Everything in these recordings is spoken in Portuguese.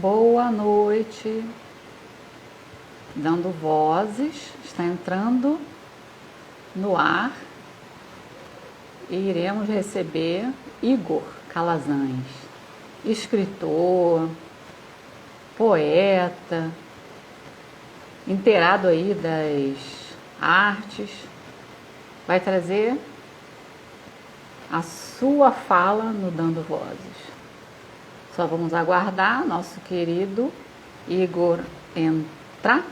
Boa noite, dando vozes, está entrando no ar e iremos receber Igor Calazans, escritor, poeta, inteirado aí das artes, vai trazer a sua fala no Dando Vozes. Só vamos aguardar nosso querido Igor entrar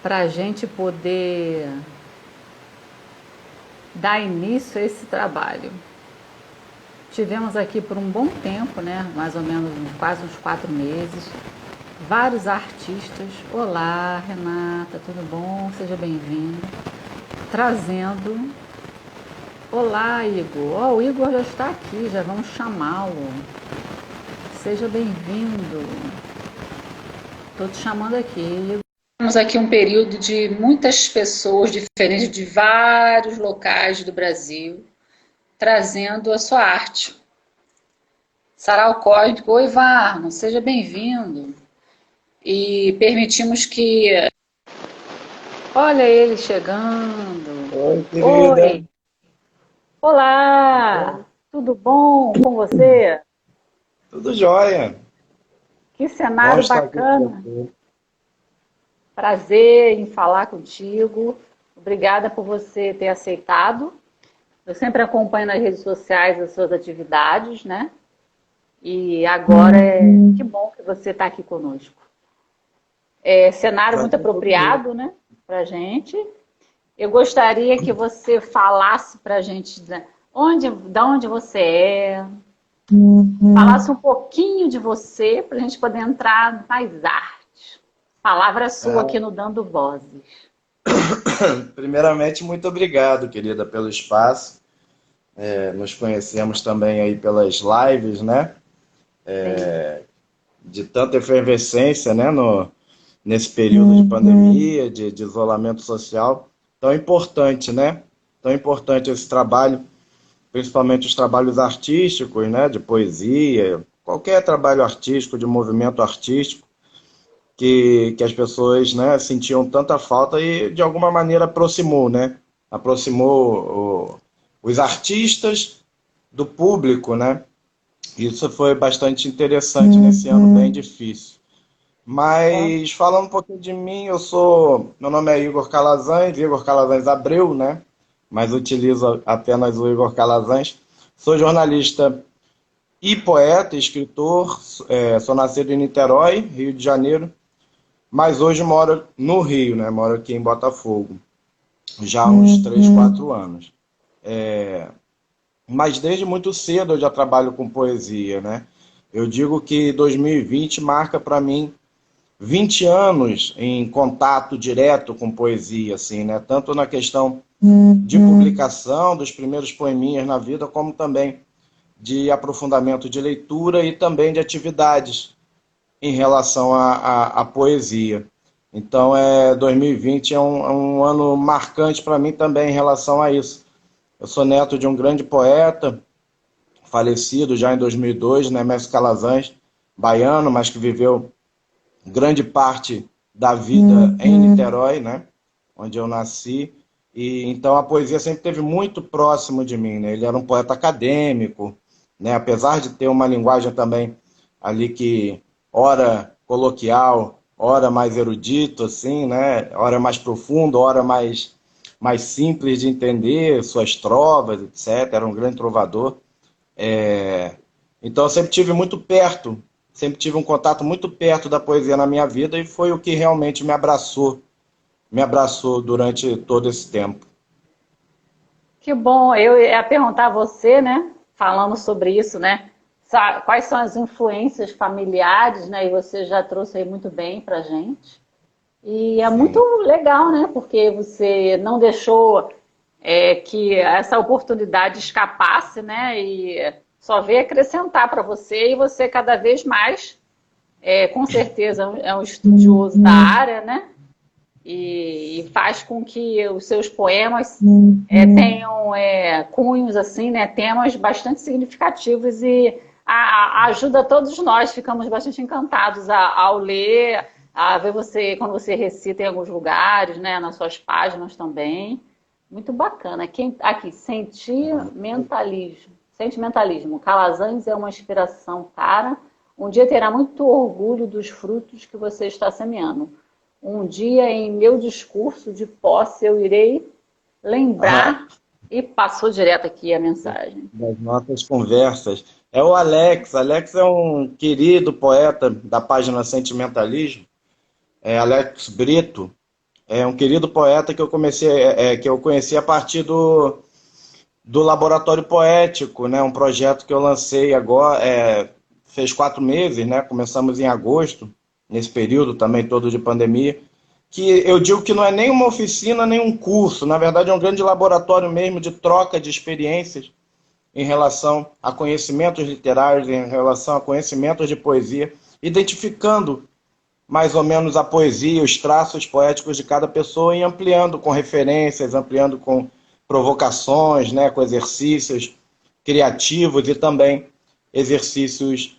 para a gente poder dar início a esse trabalho. Tivemos aqui por um bom tempo, né? Mais ou menos quase uns 4 meses, vários artistas. Olá, Renata, tudo bom? Seja bem-vindo. Trazendo... Olá, Igor. O Igor já está aqui, já vamos chamá-lo. Seja bem-vindo. Estou te chamando aqui. Temos aqui um período de muitas pessoas diferentes de vários locais do Brasil, trazendo a sua arte. Sarau Cósmico, oi, Varno, seja bem-vindo. E permitimos que... Olha ele chegando. Oi, querida. Oi. Olá, tudo bom com você? Tudo jóia. Que cenário bacana. Prazer em falar contigo. Obrigada por você ter aceitado. Eu sempre acompanho nas redes sociais as suas atividades, né? E agora que bom que você está aqui conosco. Cenário muito apropriado, né? Pra gente. Eu gostaria que você falasse para a gente de onde você é, falasse um pouquinho de você para a gente poder entrar nas artes. Palavra sua aqui no Dando Vozes. Primeiramente, muito obrigado, querida, pelo espaço. Nos conhecemos também aí pelas lives, né? De tanta efervescência, né? Nesse período de pandemia, de isolamento social. Tão importante, né? Tão importante esse trabalho, principalmente os trabalhos artísticos, né? De poesia, qualquer trabalho artístico, de movimento artístico, que as pessoas, né, sentiam tanta falta e, de alguma maneira, aproximou, né? Aproximou os artistas do público, né? Isso foi bastante interessante nesse ano bem difícil. Mas, falando um pouquinho de mim, meu nome é Igor Calazans Abreu, né? Mas utilizo apenas o Igor Calazans. Sou jornalista e poeta, escritor, sou nascido em Niterói, Rio de Janeiro, mas hoje moro no Rio, né? Moro aqui em Botafogo, já há uns 3, 4 anos. Mas desde muito cedo eu já trabalho com poesia, né? Eu digo que 2020 marca para mim 20 anos em contato direto com poesia, assim, né? Tanto na questão de publicação dos primeiros poeminhas na vida, como também de aprofundamento de leitura e também de atividades em relação à poesia. Então, 2020 é um ano marcante para mim também em relação a isso. Eu sou neto de um grande poeta, falecido já em 2002, né? Mestre Calazans, baiano, mas que viveu grande parte da vida em Niterói, né? Onde eu nasci. E então a poesia sempre esteve muito próximo de mim, né? Ele era um poeta acadêmico, né? Apesar de ter uma linguagem também ali que ora coloquial, ora mais erudito, assim, né? Ora mais profundo, ora mais simples de entender, suas trovas, etc. Era um grande trovador. Então eu sempre tive muito perto, sempre tive um contato muito perto da poesia na minha vida e foi o que realmente me abraçou durante todo esse tempo. Que bom, eu ia perguntar a você, né? Falando sobre isso, né? Quais são as influências familiares, né? E você já trouxe aí muito bem pra gente. E é muito legal, né? Porque você não deixou que essa oportunidade escapasse, né? E só veio acrescentar para você e você cada vez mais, com certeza, é um estudioso da área, né? E faz com que os seus poemas tenham cunhos, assim, né? Temas bastante significativos e ajuda todos nós, ficamos bastante encantados ao ler, a ver você, quando você recita em alguns lugares, né, nas suas páginas também. Muito bacana. Aqui, sentimentalismo. Sentimentalismo. Calazans é uma inspiração para. Um dia terá muito orgulho dos frutos que você está semeando. Um dia, em meu discurso de posse, eu irei lembrar. E passou direto aqui a mensagem. Das nossas conversas. É o Alex. Alex é um querido poeta da página Sentimentalismo. É Alex Brito. É um querido poeta que eu conheci a partir do Laboratório Poético, né? Um projeto que eu lancei agora, fez 4 meses, né? Começamos em agosto, nesse período também todo de pandemia, que eu digo que não é nem uma oficina, nem um curso, na verdade é um grande laboratório mesmo de troca de experiências em relação a conhecimentos literários, em relação a conhecimentos de poesia, identificando mais ou menos a poesia, os traços poéticos de cada pessoa e ampliando com referências, ampliando com provocações, né, com exercícios criativos e também exercícios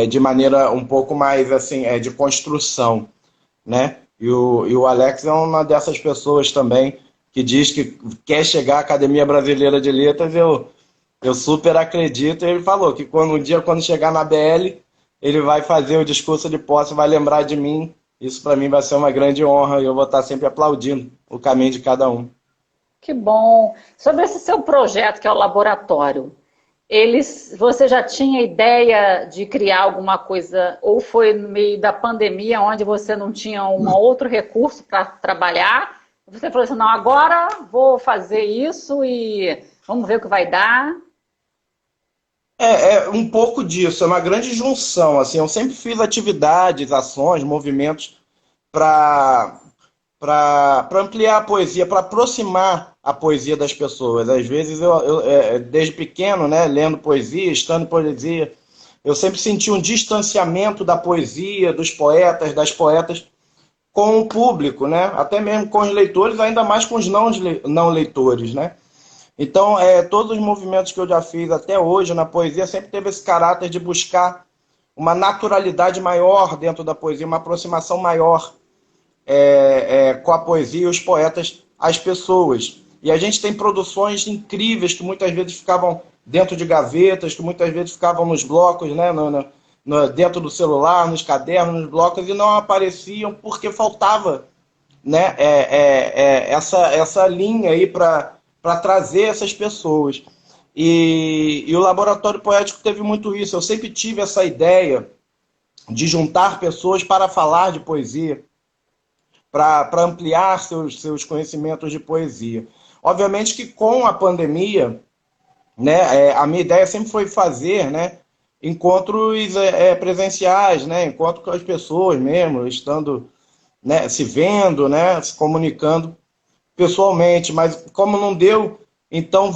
de maneira um pouco mais assim, de construção, né? E o Alex é uma dessas pessoas também que diz que quer chegar à Academia Brasileira de Letras. Eu super acredito. Ele falou que um dia, quando chegar na BL, ele vai fazer o discurso de posse, vai lembrar de mim. Isso para mim vai ser uma grande honra e eu vou estar sempre aplaudindo o caminho de cada um. Que bom. Sobre esse seu projeto, que é o laboratório, você já tinha ideia de criar alguma coisa, ou foi no meio da pandemia, onde você não tinha um outro recurso para trabalhar? Você falou assim, não, agora vou fazer isso e vamos ver o que vai dar. É um pouco disso, é uma grande junção. Assim, eu sempre fiz atividades, ações, movimentos para ampliar a poesia, para aproximar a poesia das pessoas. Às vezes, desde pequeno, né, lendo poesia, estudando poesia, eu sempre senti um distanciamento da poesia, dos poetas, das poetas, com o público, né? Até mesmo com os leitores, ainda mais com os não leitores, né? Então, todos os movimentos que eu já fiz até hoje na poesia sempre teve esse caráter de buscar uma naturalidade maior dentro da poesia, uma aproximação maior com a poesia e os poetas às pessoas. E a gente tem produções incríveis que muitas vezes ficavam dentro de gavetas, que muitas vezes ficavam nos blocos, né, dentro do celular, nos cadernos, nos blocos, e não apareciam porque faltava, né, essa linha aí para trazer essas pessoas. E o Laboratório Poético teve muito isso. Eu sempre tive essa ideia de juntar pessoas para falar de poesia, para ampliar seus conhecimentos de poesia. Obviamente que com a pandemia, né, a minha ideia sempre foi fazer, né, encontros presenciais, né, encontro com as pessoas mesmo, estando, né, se vendo, né, se comunicando pessoalmente, mas como não deu, então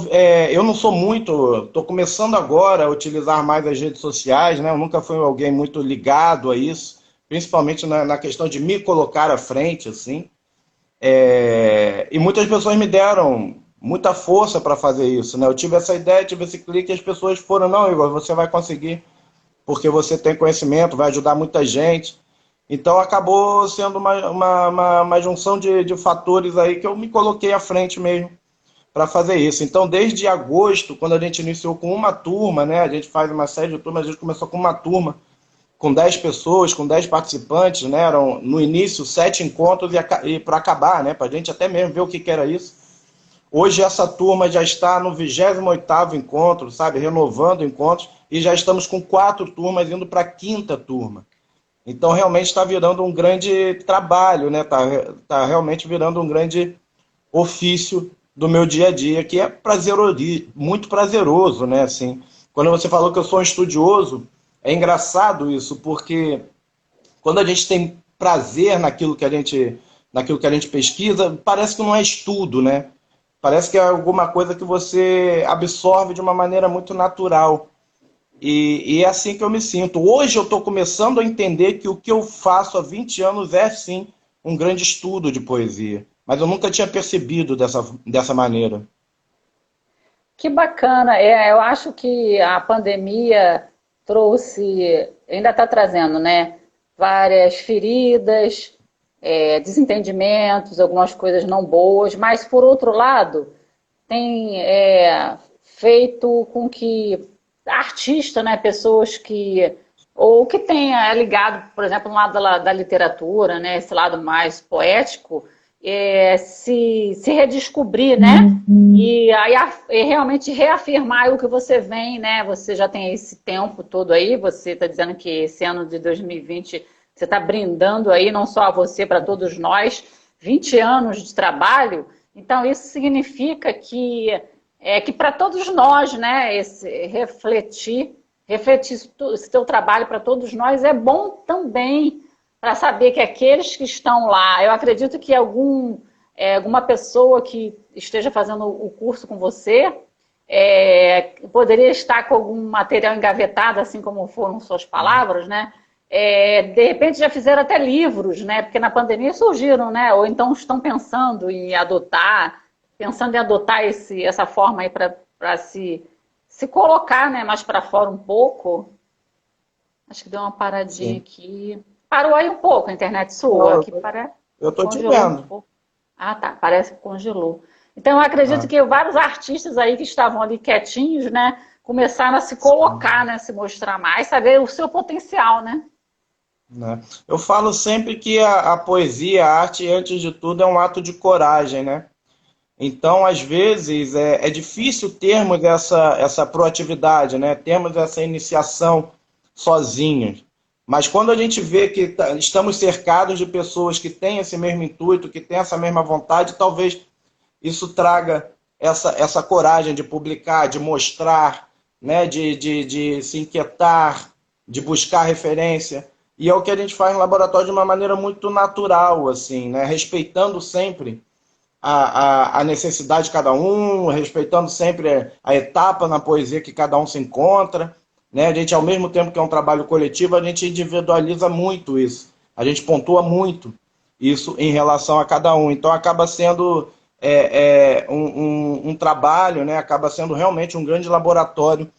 eu não sou muito, estou começando agora a utilizar mais as redes sociais, né, eu nunca fui alguém muito ligado a isso, principalmente na questão de me colocar à frente, assim, e muitas pessoas me deram muita força para fazer isso, né? Eu tive essa ideia, tive esse clique, e as pessoas foram, não, Igor, você vai conseguir, porque você tem conhecimento, vai ajudar muita gente. Então acabou sendo uma junção de fatores aí que eu me coloquei à frente mesmo para fazer isso. Então, desde agosto, quando a gente iniciou com uma turma, né? A gente faz uma série de turmas, a gente começou com uma turma, com 10 pessoas, com 10 participantes, né? Eram, no início, 7 encontros e para acabar, né? Para a gente até mesmo ver o que era isso. Hoje essa turma já está no 28º encontro, sabe? Renovando encontros, e já estamos com 4 turmas indo para a 5ª turma. Então, realmente está virando um grande trabalho, né? Tá realmente virando um grande ofício do meu dia a dia, que é muito prazeroso, né? Assim, quando você falou que eu sou um estudioso, é engraçado isso, porque quando a gente tem prazer naquilo que a gente pesquisa, parece que não é estudo, né? Parece que é alguma coisa que você absorve de uma maneira muito natural. E é assim que eu me sinto. Hoje eu estou começando a entender que o que eu faço há 20 anos é, sim, um grande estudo de poesia. Mas eu nunca tinha percebido dessa maneira. Que bacana. Eu acho que a pandemia trouxe, ainda está trazendo, né, várias feridas, desentendimentos, algumas coisas não boas, mas por outro lado, tem feito com que artistas, né, pessoas que ou que tenha ligado, por exemplo, no lado da literatura, né, esse lado mais poético, se redescobrir, né, e aí realmente reafirmar o que você vem, né, você já tem esse tempo todo aí, você está dizendo que esse ano de 2020 você está brindando aí, não só a você, para todos nós, 20 anos de trabalho. Então, isso significa que para todos nós, né, refletir esse teu trabalho para todos nós é bom também para saber que aqueles que estão lá, eu acredito que alguma pessoa que esteja fazendo o curso com você poderia estar com algum material engavetado, assim como foram suas palavras, né? De repente já fizeram até livros, né? Porque na pandemia surgiram, né? Ou então estão pensando em adotar essa forma aí para se colocar, né, mais para fora um pouco. Acho que deu uma paradinha Sim. aqui. Parou aí um pouco a internet sua, aqui Eu tô te congelou um vendo. pouco. Ah, tá, parece que congelou. Então eu acredito Ah, que vários artistas aí que estavam ali quietinhos, né, começaram a se colocar, né, se mostrar mais, saber o seu potencial, né? né? Eu falo sempre que a poesia, a arte, antes de tudo, é um ato de coragem, né? Então, às vezes, é difícil termos essa proatividade, né? Termos essa iniciação sozinhos. Mas quando a gente vê que estamos cercados de pessoas que têm esse mesmo intuito, que têm essa mesma vontade, talvez isso traga essa coragem de publicar, de mostrar, né? De se inquietar, de buscar referência. E é o que a gente faz no laboratório de uma maneira muito natural, assim, né? Respeitando sempre a necessidade de cada um, respeitando sempre a etapa na poesia que cada um se encontra. Né? A gente, ao mesmo tempo que é um trabalho coletivo, a gente individualiza muito isso. A gente pontua muito isso em relação a cada um. Então acaba sendo um trabalho, né? Acaba sendo realmente um grande laboratório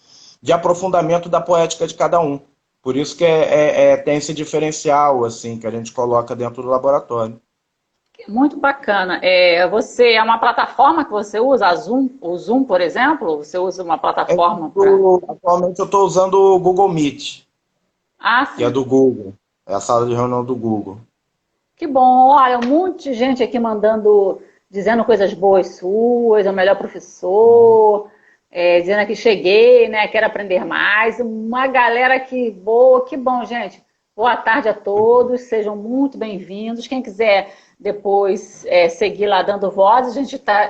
de aprofundamento da poética de cada um. Por isso que tem esse diferencial assim que a gente coloca dentro do laboratório. Muito bacana. Você é uma plataforma que você usa, o Zoom, por exemplo? Você usa uma plataforma para. Atualmente eu estou usando o Google Meet, Ah, que é sim. do Google. É a sala de reunião do Google. Que bom. Olha, um monte de gente aqui mandando, dizendo coisas boas suas, é o melhor professor, dizendo que cheguei, né? Quero aprender mais. Uma galera que boa, que bom, gente. Boa tarde a todos, sejam muito bem-vindos. Quem quiser depois seguir lá dando voz,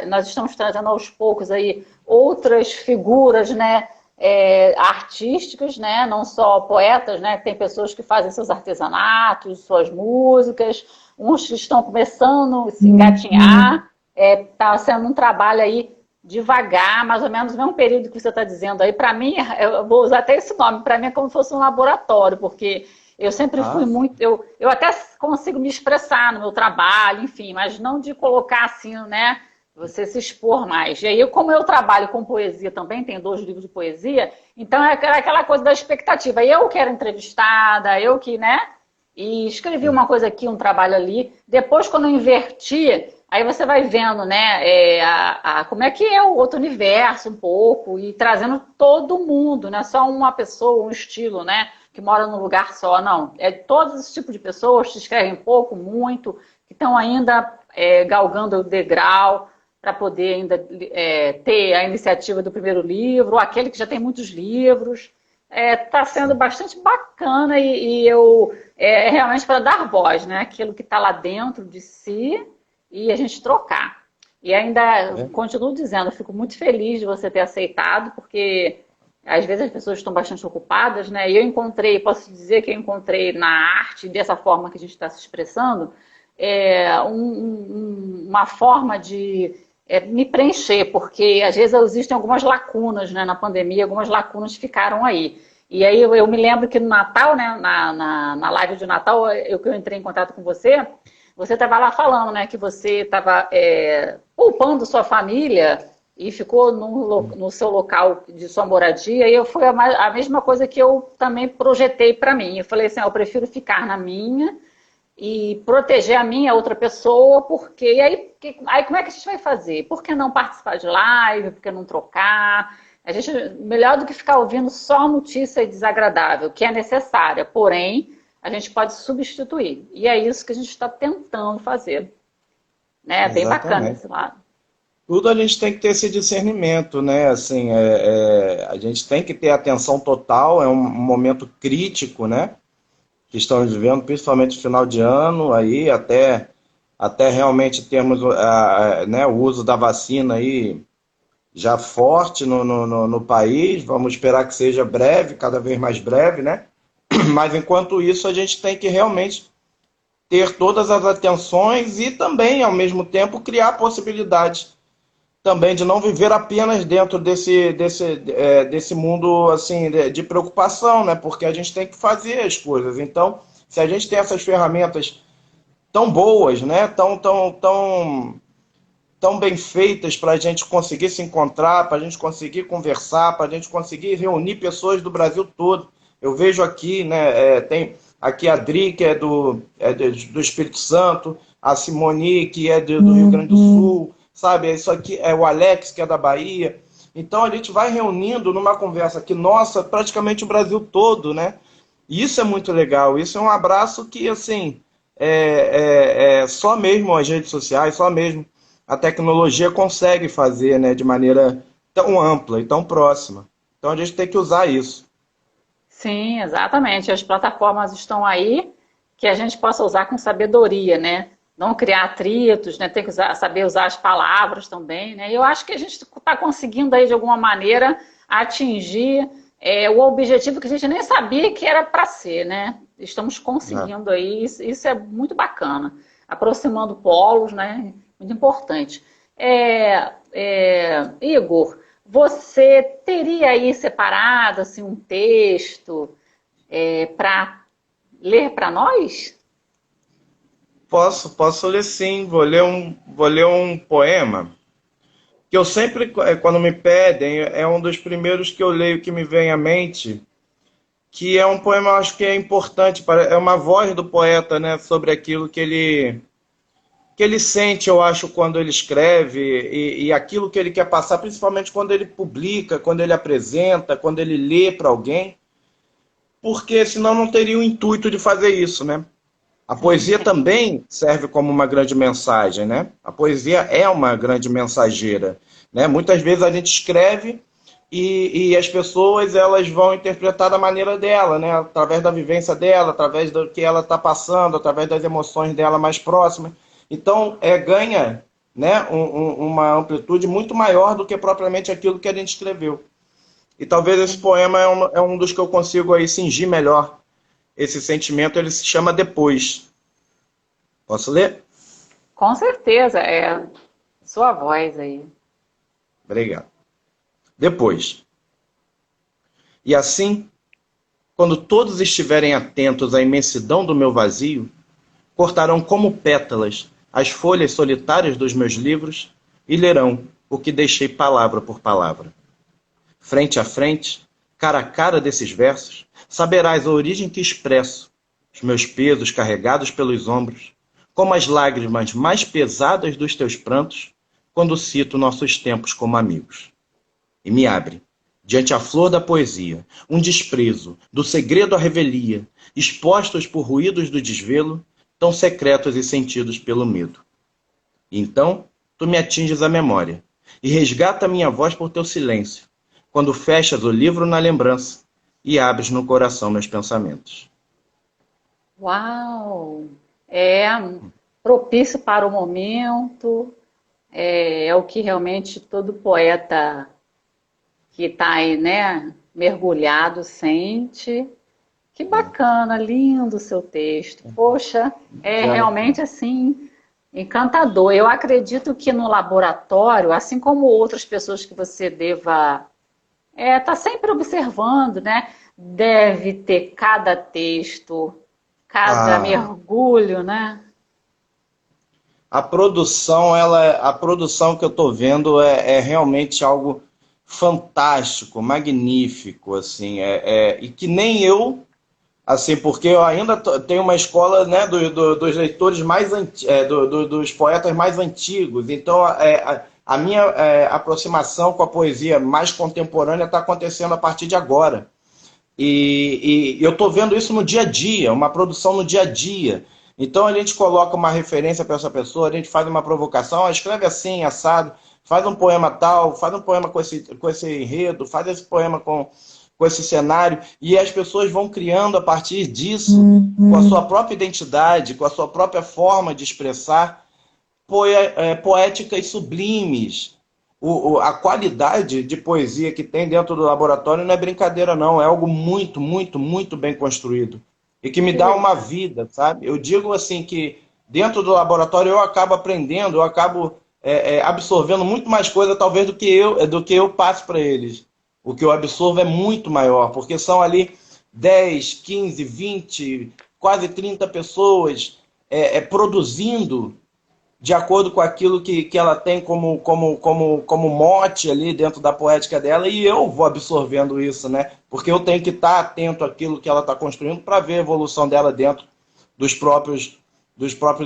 nós estamos trazendo aos poucos aí outras figuras, né? Artísticas, né? Não só poetas, né? Tem pessoas que fazem seus artesanatos, suas músicas, uns que estão começando a se engatinhar. Está sendo um trabalho aí devagar, mais ou menos no mesmo período que você está dizendo aí. Para mim, eu vou usar até esse nome, para mim é como se fosse um laboratório, porque eu sempre fui Ah, muito. Eu até consigo me expressar no meu trabalho, enfim, mas não de colocar assim, né? Você se expor mais. E aí, como eu trabalho com poesia também, tenho 2 livros de poesia, então é aquela coisa da expectativa. Eu que era entrevistada, eu que, né? E escrevi sim. uma coisa aqui, um trabalho ali. Depois, quando eu inverti, aí você vai vendo, né, como é que é o outro universo um pouco, e trazendo todo mundo, não é só uma pessoa, um estilo, né, que mora num lugar só, não. É todos esses tipos de pessoas que escrevem pouco, muito, que estão ainda galgando o degrau para poder ainda ter a iniciativa do primeiro livro, aquele que já tem muitos livros. Está sendo bastante bacana e eu realmente para dar voz, né? Aquilo que está lá dentro de si e a gente trocar. E ainda É. continuo dizendo, eu fico muito feliz de você ter aceitado, porque às vezes as pessoas estão bastante ocupadas, né? E eu encontrei, posso dizer que eu encontrei na arte, dessa forma que a gente está se expressando, uma forma de me preencher, porque às vezes existem algumas lacunas, né, na pandemia, algumas lacunas ficaram aí. E aí eu me lembro que no Natal, né, na live de Natal, que eu entrei em contato com você estava lá falando, né, que você estava poupando sua família e ficou no seu local de sua moradia, e foi a mesma coisa que eu também projetei para mim. Eu falei assim, eu prefiro ficar na minha e proteger a minha outra pessoa, porque aí como é que a gente vai fazer? Por que não participar de live? Por que não trocar? A gente, melhor do que ficar ouvindo só notícia desagradável, que é necessária, porém, a gente pode substituir. E é isso que a gente está tentando fazer. Né? É bem bacana Exatamente. esse lado. Tudo a gente tem que ter esse discernimento, né? Assim, a gente tem que ter atenção total, é um momento crítico, né? Que estamos vivendo, principalmente no final de ano, aí até realmente termos né, o uso da vacina aí já forte no país. Vamos esperar que seja breve, cada vez mais breve, né? Mas enquanto isso, a gente tem que realmente ter todas as atenções e também, ao mesmo tempo, criar possibilidades também de não viver apenas dentro desse mundo assim de preocupação, né? Porque a gente tem que fazer as coisas. Então, se a gente tem essas ferramentas tão boas, né? Tão bem feitas para a gente conseguir se encontrar, para a gente conseguir conversar, para a gente conseguir reunir pessoas do Brasil todo. Eu vejo aqui, né? Tem aqui a Adri, que do Espírito Santo, a Simone, que é do Rio Grande do Sul, sabe? Isso aqui é o Alex, que é da Bahia. Então a gente vai reunindo numa conversa que, nossa, praticamente o Brasil todo, né? E isso é muito legal. Isso é um abraço que, assim, só mesmo as redes sociais, só mesmo a tecnologia consegue fazer, né, de maneira tão ampla e tão próxima. Então a gente tem que usar isso. Sim, exatamente. As plataformas estão aí que a gente possa usar com sabedoria, né? Não criar atritos, né? Tem que saber usar as palavras também, né? E eu acho que a gente está conseguindo aí, de alguma maneira, atingir o objetivo que a gente nem sabia que era para ser, né? Estamos Né? conseguindo aí, isso é muito bacana. Aproximando polos, né? Muito importante. Igor, você teria aí separado assim, um texto para ler para nós? Posso ler sim. Vou ler um poema que eu sempre, quando me pedem, é um dos primeiros que eu leio que me vem à mente, que é um poema, eu acho que é importante, é uma voz do poeta, né, sobre aquilo que ele sente, eu acho, quando ele escreve e aquilo que ele quer passar, principalmente quando ele publica, quando ele apresenta, quando ele lê para alguém, porque senão não teria o intuito de fazer isso, né? A Sim, poesia também serve como uma grande mensagem, né? A poesia é uma grande mensageira, né? Muitas vezes a gente escreve e as pessoas elas vão interpretar da maneira dela, né? Através da vivência dela, através do que ela está passando, através das emoções dela mais próximas. Então, ganha, né, uma amplitude muito maior do que propriamente aquilo que a gente escreveu. E talvez esse sim. poema é um dos que eu consigo aí cingir melhor esse sentimento. Ele se chama Depois. Posso ler? Com certeza, é sua voz aí. Obrigado. Depois. E assim, quando todos estiverem atentos à imensidão do meu vazio, cortarão como pétalas as folhas solitárias dos meus livros e lerão o que deixei palavra por palavra. Frente a frente, cara a cara desses versos, saberás a origem que expresso, os meus pesos carregados pelos ombros, como as lágrimas mais pesadas dos teus prantos, quando cito nossos tempos como amigos. E me abre, diante a flor da poesia, um desprezo, do segredo à revelia, expostos por ruídos do desvelo, tão secretos e sentidos pelo medo. E então, tu me atinges a memória, e resgata minha voz por teu silêncio, quando fechas o livro na lembrança e abres no coração meus pensamentos. Uau! É propício para o momento, é o que realmente todo poeta que está aí, né, mergulhado sente. Que bacana, lindo o seu texto. Poxa, é realmente assim encantador. Eu acredito que no laboratório, assim como outras pessoas que você deva tá sempre observando, né? Deve ter cada texto, cada Ah, mergulho, né? a produção que eu estou vendo é realmente algo fantástico, magnífico, assim, e que nem eu, assim, porque eu ainda tenho uma escola, né, dos leitores mais dos poetas mais antigos, então a minha aproximação com a poesia mais contemporânea está acontecendo a partir de agora. E eu estou vendo isso no dia a dia, uma produção no dia a dia. Então a gente coloca uma referência para essa pessoa, a gente faz uma provocação, escreve assim, assado, faz um poema tal, faz um poema com esse enredo, faz esse poema com esse cenário, e as pessoas vão criando a partir disso, com a sua própria identidade, com a sua própria forma de expressar, poéticas sublimes. A qualidade de poesia que tem dentro do laboratório não é brincadeira, não. É algo muito, muito, muito bem construído. E que me dá uma vida, sabe? Eu digo assim que dentro do laboratório eu acabo aprendendo, eu acabo absorvendo muito mais coisa, talvez, do que eu passo para eles. O que eu absorvo é muito maior, porque são ali 10, 15, 20, quase 30 pessoas produzindo de acordo com aquilo que ela tem como mote ali dentro da poética dela, e eu vou absorvendo isso, né? Porque eu tenho que estar atento àquilo que ela está construindo para ver a evolução dela dentro dos próprios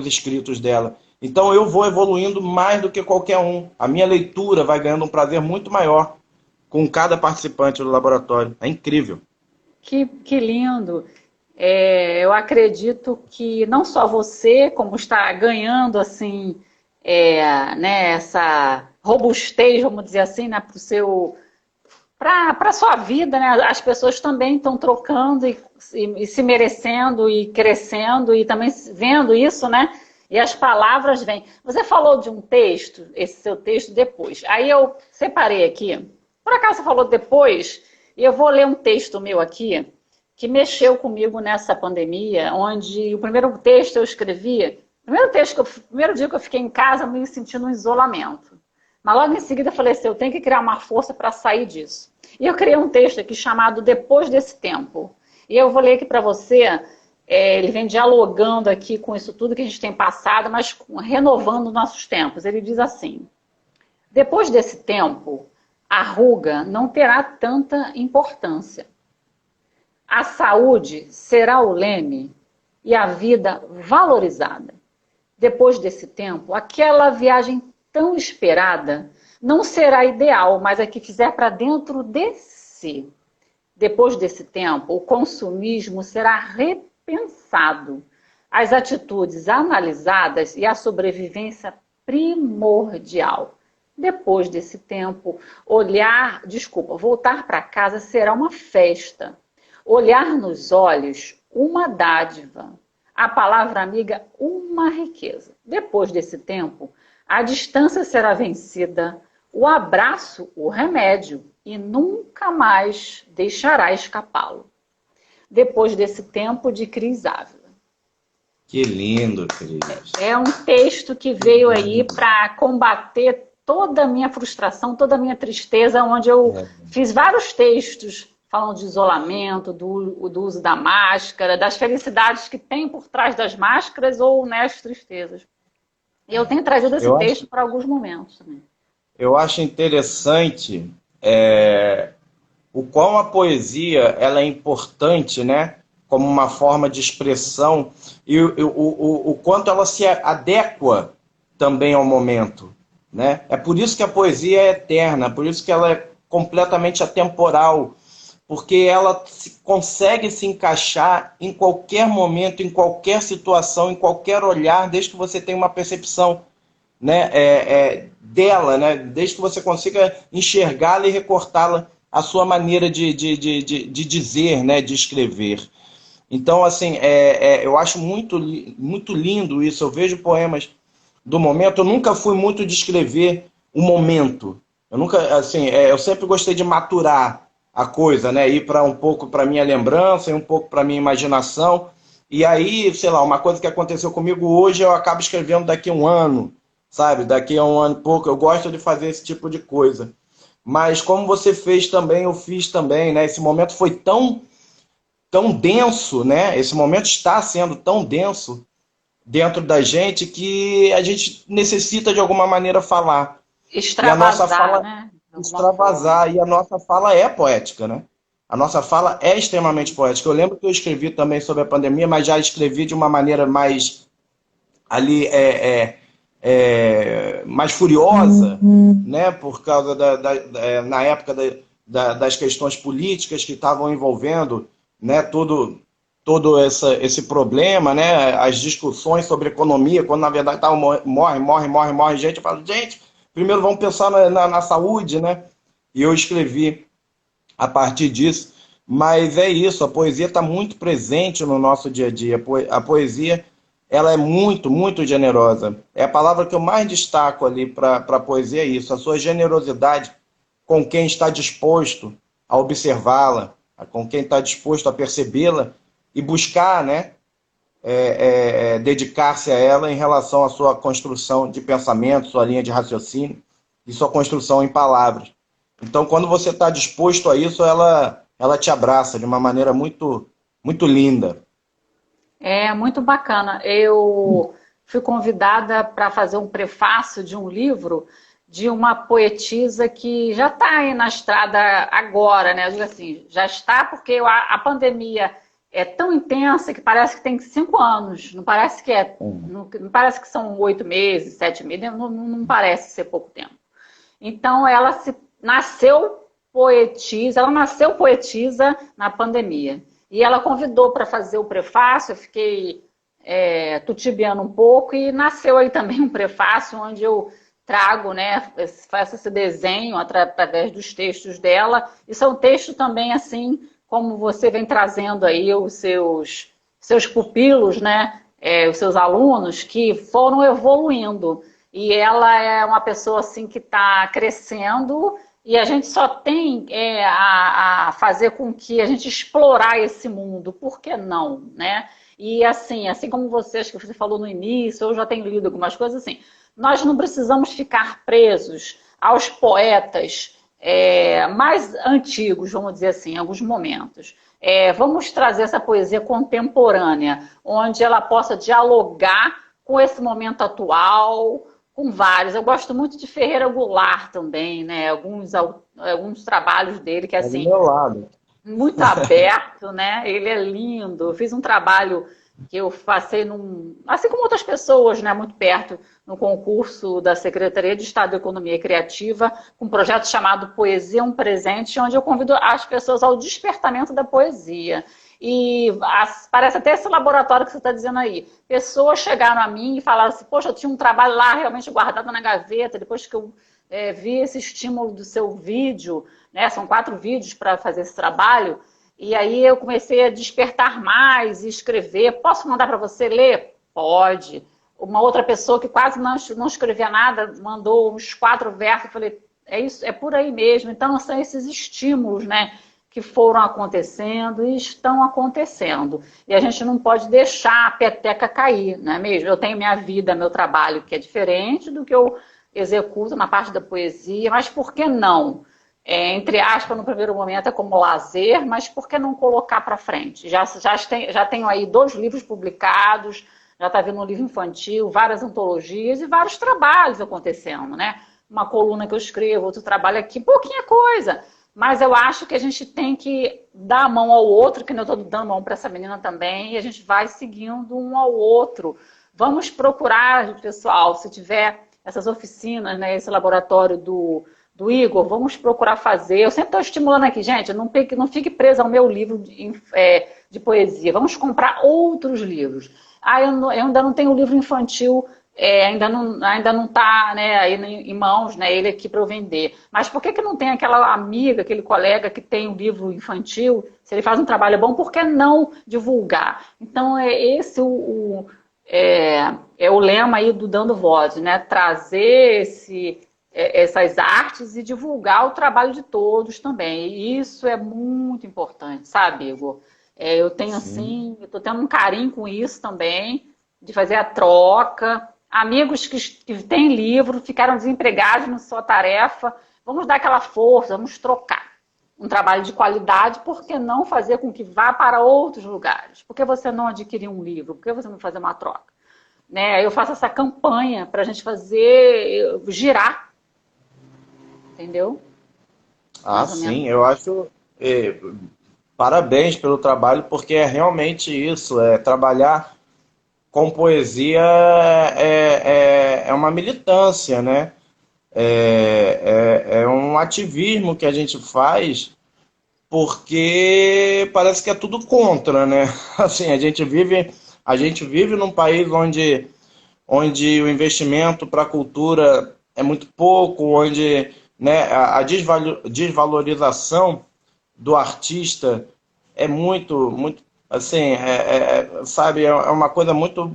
escritos dela. Então eu vou evoluindo mais do que qualquer um. A minha leitura vai ganhando um prazer muito maior com cada participante do laboratório. É incrível. Que lindo! Eu acredito que não só você, como está ganhando assim, né, essa robustez, vamos dizer assim, né, para a sua vida, né? As pessoas também estão trocando e se merecendo e crescendo e também vendo isso, né? E as palavras vêm. Você falou de um texto, esse seu texto depois. Aí eu separei aqui. Por acaso você falou depois, e eu vou ler um texto meu aqui, que mexeu comigo nessa pandemia, onde o primeiro texto eu escrevi, primeiro dia que eu fiquei em casa, me sentindo um isolamento. Mas logo em seguida eu falei assim, eu tenho que criar uma força para sair disso. E eu criei um texto aqui chamado Depois desse Tempo. E eu vou ler aqui para você, ele vem dialogando aqui com isso tudo que a gente tem passado, mas renovando nossos tempos. Ele diz assim, depois desse tempo, a ruga não terá tanta importância. A saúde será o leme e a vida valorizada. Depois desse tempo, aquela viagem tão esperada não será ideal, mas a que fizer para dentro de si. Depois desse tempo, o consumismo será repensado, as atitudes analisadas e a sobrevivência primordial. Depois desse tempo, voltar para casa será uma festa. Olhar nos olhos, uma dádiva. A palavra amiga, uma riqueza. Depois desse tempo, a distância será vencida, o abraço, o remédio, e nunca mais deixará escapá-lo. Depois desse tempo de Cris Ávila. Que lindo, Cris. É um texto que veio aí para combater toda a minha frustração, toda a minha tristeza, onde eu fiz vários textos falando de isolamento, do uso da máscara, das felicidades que tem por trás das máscaras ou, né, as tristezas. E eu tenho trazido esse texto para alguns momentos também. Eu acho interessante o quão a poesia ela é importante, né, como uma forma de expressão, e o quanto ela se adequa também ao momento. Né? É por isso que a poesia é eterna, por isso que ela é completamente atemporal, porque ela consegue se encaixar em qualquer momento, em qualquer situação, em qualquer olhar, desde que você tenha uma percepção, né, dela, né, desde que você consiga enxergá-la e recortá-la à sua maneira de dizer, né, de escrever. Então, assim, eu acho muito, muito lindo isso. Eu vejo poemas do momento. Eu nunca fui muito de escrever o momento. Eu nunca, assim, eu sempre gostei de maturar a coisa, né? Ir para um pouco para minha lembrança e um pouco para minha imaginação. E aí, sei lá, uma coisa que aconteceu comigo hoje, eu acabo escrevendo daqui a um ano, sabe? Daqui a um ano e pouco. Eu gosto de fazer esse tipo de coisa. Mas como você fez também, eu fiz também, né? Esse momento foi tão denso, né? Esse momento está sendo tão denso dentro da gente que a gente necessita de alguma maneira falar. E a nossa Extravasar, fala né? De alguma forma. extravasar, e a nossa fala é poética, né? A nossa fala é extremamente poética. Eu lembro que eu escrevi também sobre a pandemia, mas já escrevi de uma maneira mais ali mais furiosa, né? Por causa na época das questões políticas que estavam envolvendo, né? Esse problema, né? As discussões sobre economia, quando na verdade tava, morre gente. Eu falo, gente, primeiro vamos pensar na saúde, né? E eu escrevi a partir disso. Mas é isso, a poesia está muito presente no nosso dia a dia. A poesia, ela é muito, muito generosa. É a palavra que eu mais destaco ali para a poesia, é isso, a sua generosidade com quem está disposto a observá-la, com quem está disposto a percebê-la e buscar, né, dedicar-se a ela em relação à sua construção de pensamento, sua linha de raciocínio e sua construção em palavras. Então, quando você está disposto a isso, ela te abraça de uma maneira muito, muito linda. É muito bacana. Eu fui convidada para fazer um prefácio de um livro de uma poetisa que já está aí na estrada agora, né? Eu digo assim, já está porque a pandemia é tão intensa que parece que tem 5 anos. Não parece que não parece que são 8 meses, 7 meses. Não parece ser pouco tempo. Então ela se nasceu poetisa, ela nasceu poetisa na pandemia. E ela convidou para fazer o prefácio, eu fiquei tutibiando um pouco, e nasceu aí também um prefácio onde eu trago, né, faço esse desenho através dos textos dela, e são textos também assim, como você vem trazendo aí os seus pupilos, né, os seus alunos, que foram evoluindo. E ela é uma pessoa assim que está crescendo e a gente só tem a fazer com que a gente explorar esse mundo, por que não, né? E assim como vocês que você falou no início, eu já tenho lido algumas coisas assim, nós não precisamos ficar presos aos poetas mais antigos, vamos dizer assim, em alguns momentos. Vamos trazer essa poesia contemporânea, onde ela possa dialogar com esse momento atual, com vários. Eu gosto muito de Ferreira Goulart também, né? Alguns trabalhos dele que É do assim meu lado. muito aberto, né? Ele é lindo. Eu fiz um trabalho que eu passei assim como outras pessoas, né, muito perto, no concurso da Secretaria de Estado de Economia Criativa, com um projeto chamado Poesia um Presente, onde eu convido as pessoas ao despertamento da poesia. E parece até esse laboratório que você está dizendo aí. Pessoas chegaram a mim e falaram assim, poxa, eu tinha um trabalho lá realmente guardado na gaveta, depois que eu vi esse estímulo do seu vídeo, né? São 4 vídeos para fazer esse trabalho, e aí eu comecei a despertar mais e escrever. Posso mandar para você ler? Pode. Uma outra pessoa que quase não escrevia nada mandou uns 4 versos. Eu falei, é isso, é por aí mesmo. Então são esses estímulos, né, que foram acontecendo e estão acontecendo. E a gente não pode deixar a peteca cair, não é mesmo? Eu tenho minha vida, meu trabalho, que é diferente do que eu executo na parte da poesia, mas por que não? Entre aspas, no primeiro momento é como lazer, mas por que não colocar para frente? Já tenho aí 2 livros publicados, já está vindo um livro infantil, várias antologias e vários trabalhos acontecendo, né? Uma coluna que eu escrevo, outro trabalho aqui, pouquinha coisa. Mas eu acho que a gente tem que dar a mão ao outro, que eu estou dando mão para essa menina também, e a gente vai seguindo um ao outro. Vamos procurar, pessoal, se tiver essas oficinas, né, esse laboratório do Igor, vamos procurar fazer. Eu sempre estou estimulando aqui, gente, não fique presa ao meu livro de poesia. Vamos comprar outros livros. Eu ainda não tenho livro infantil, ainda não está, né, aí em mãos, né, ele aqui para eu vender. Mas por que não tem aquela amiga, aquele colega que tem um livro infantil? Se ele faz um trabalho bom, por que não divulgar? Então, esse o lema aí do Dando Voz, né? Trazer essas artes e divulgar o trabalho de todos também. E isso é muito importante, sabe, Igor? Eu tenho Sim. assim, eu estou tendo um carinho com isso também, de fazer a troca. Amigos que têm livro, ficaram desempregados na sua tarefa, vamos dar aquela força, vamos trocar. Um trabalho de qualidade, por que não fazer com que vá para outros lugares? Por que você não adquirir um livro? Por que você não fazer uma troca? né? Aí eu faço essa campanha para a gente fazer girar, entendeu? Ah, Mais ou menos. sim, eu acho. eh, Parabéns pelo trabalho, porque é realmente isso, é trabalhar com poesia é uma militância, né? É um ativismo que a gente faz porque parece que é tudo contra, né? Assim, a gente vive num país onde o investimento para a cultura é muito pouco, onde, né, a desvalorização do artista é muito, assim, sabe, é uma coisa muito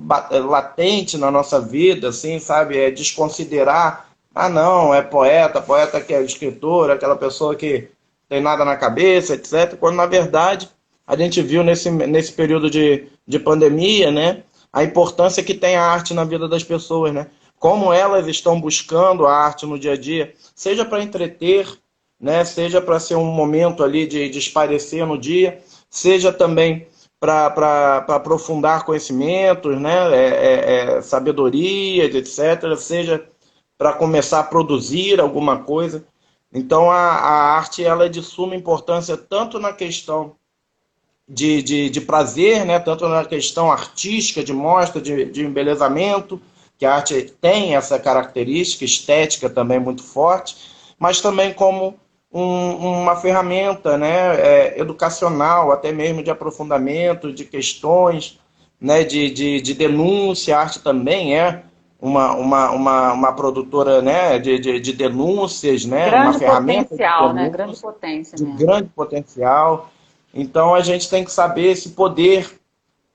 latente na nossa vida, assim, sabe, é desconsiderar, ah, não, é poeta, poeta que é escritor, aquela pessoa que tem nada na cabeça, etc., quando, na verdade, a gente viu nesse período de pandemia, né, a importância que tem a arte na vida das pessoas, né, como elas estão buscando a arte no dia a dia, seja para entreter, né, seja para ser um momento ali de espairecer no dia, seja também para aprofundar conhecimentos, né, sabedorias, etc., seja para começar a produzir alguma coisa. Então a arte ela é de suma importância tanto na questão de prazer, né, tanto na questão artística, de mostra, de embelezamento, que a arte tem essa característica estética também muito forte, mas também como uma ferramenta, né, educacional, até mesmo de aprofundamento de questões, né, de denúncia. A arte também é uma produtora, né, de denúncias, né, uma Grande ferramenta de potencial, né? Grande denúncia potência de mesmo. grande potencial. Então a gente tem que saber esse poder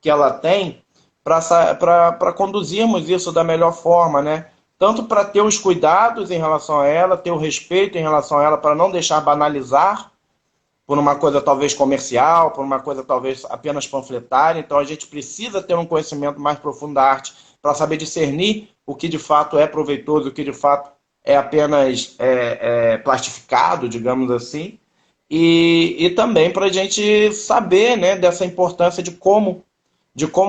que ela tem para conduzirmos isso da melhor forma, né? Tanto para ter os cuidados em relação a ela, ter o respeito em relação a ela, para não deixar banalizar por uma coisa talvez comercial, por uma coisa talvez apenas panfletária. Então a gente precisa ter um conhecimento mais profundo da arte para saber discernir o que de fato é proveitoso, o que de fato é apenas plastificado, digamos assim, e também para a gente saber, né, dessa importância de como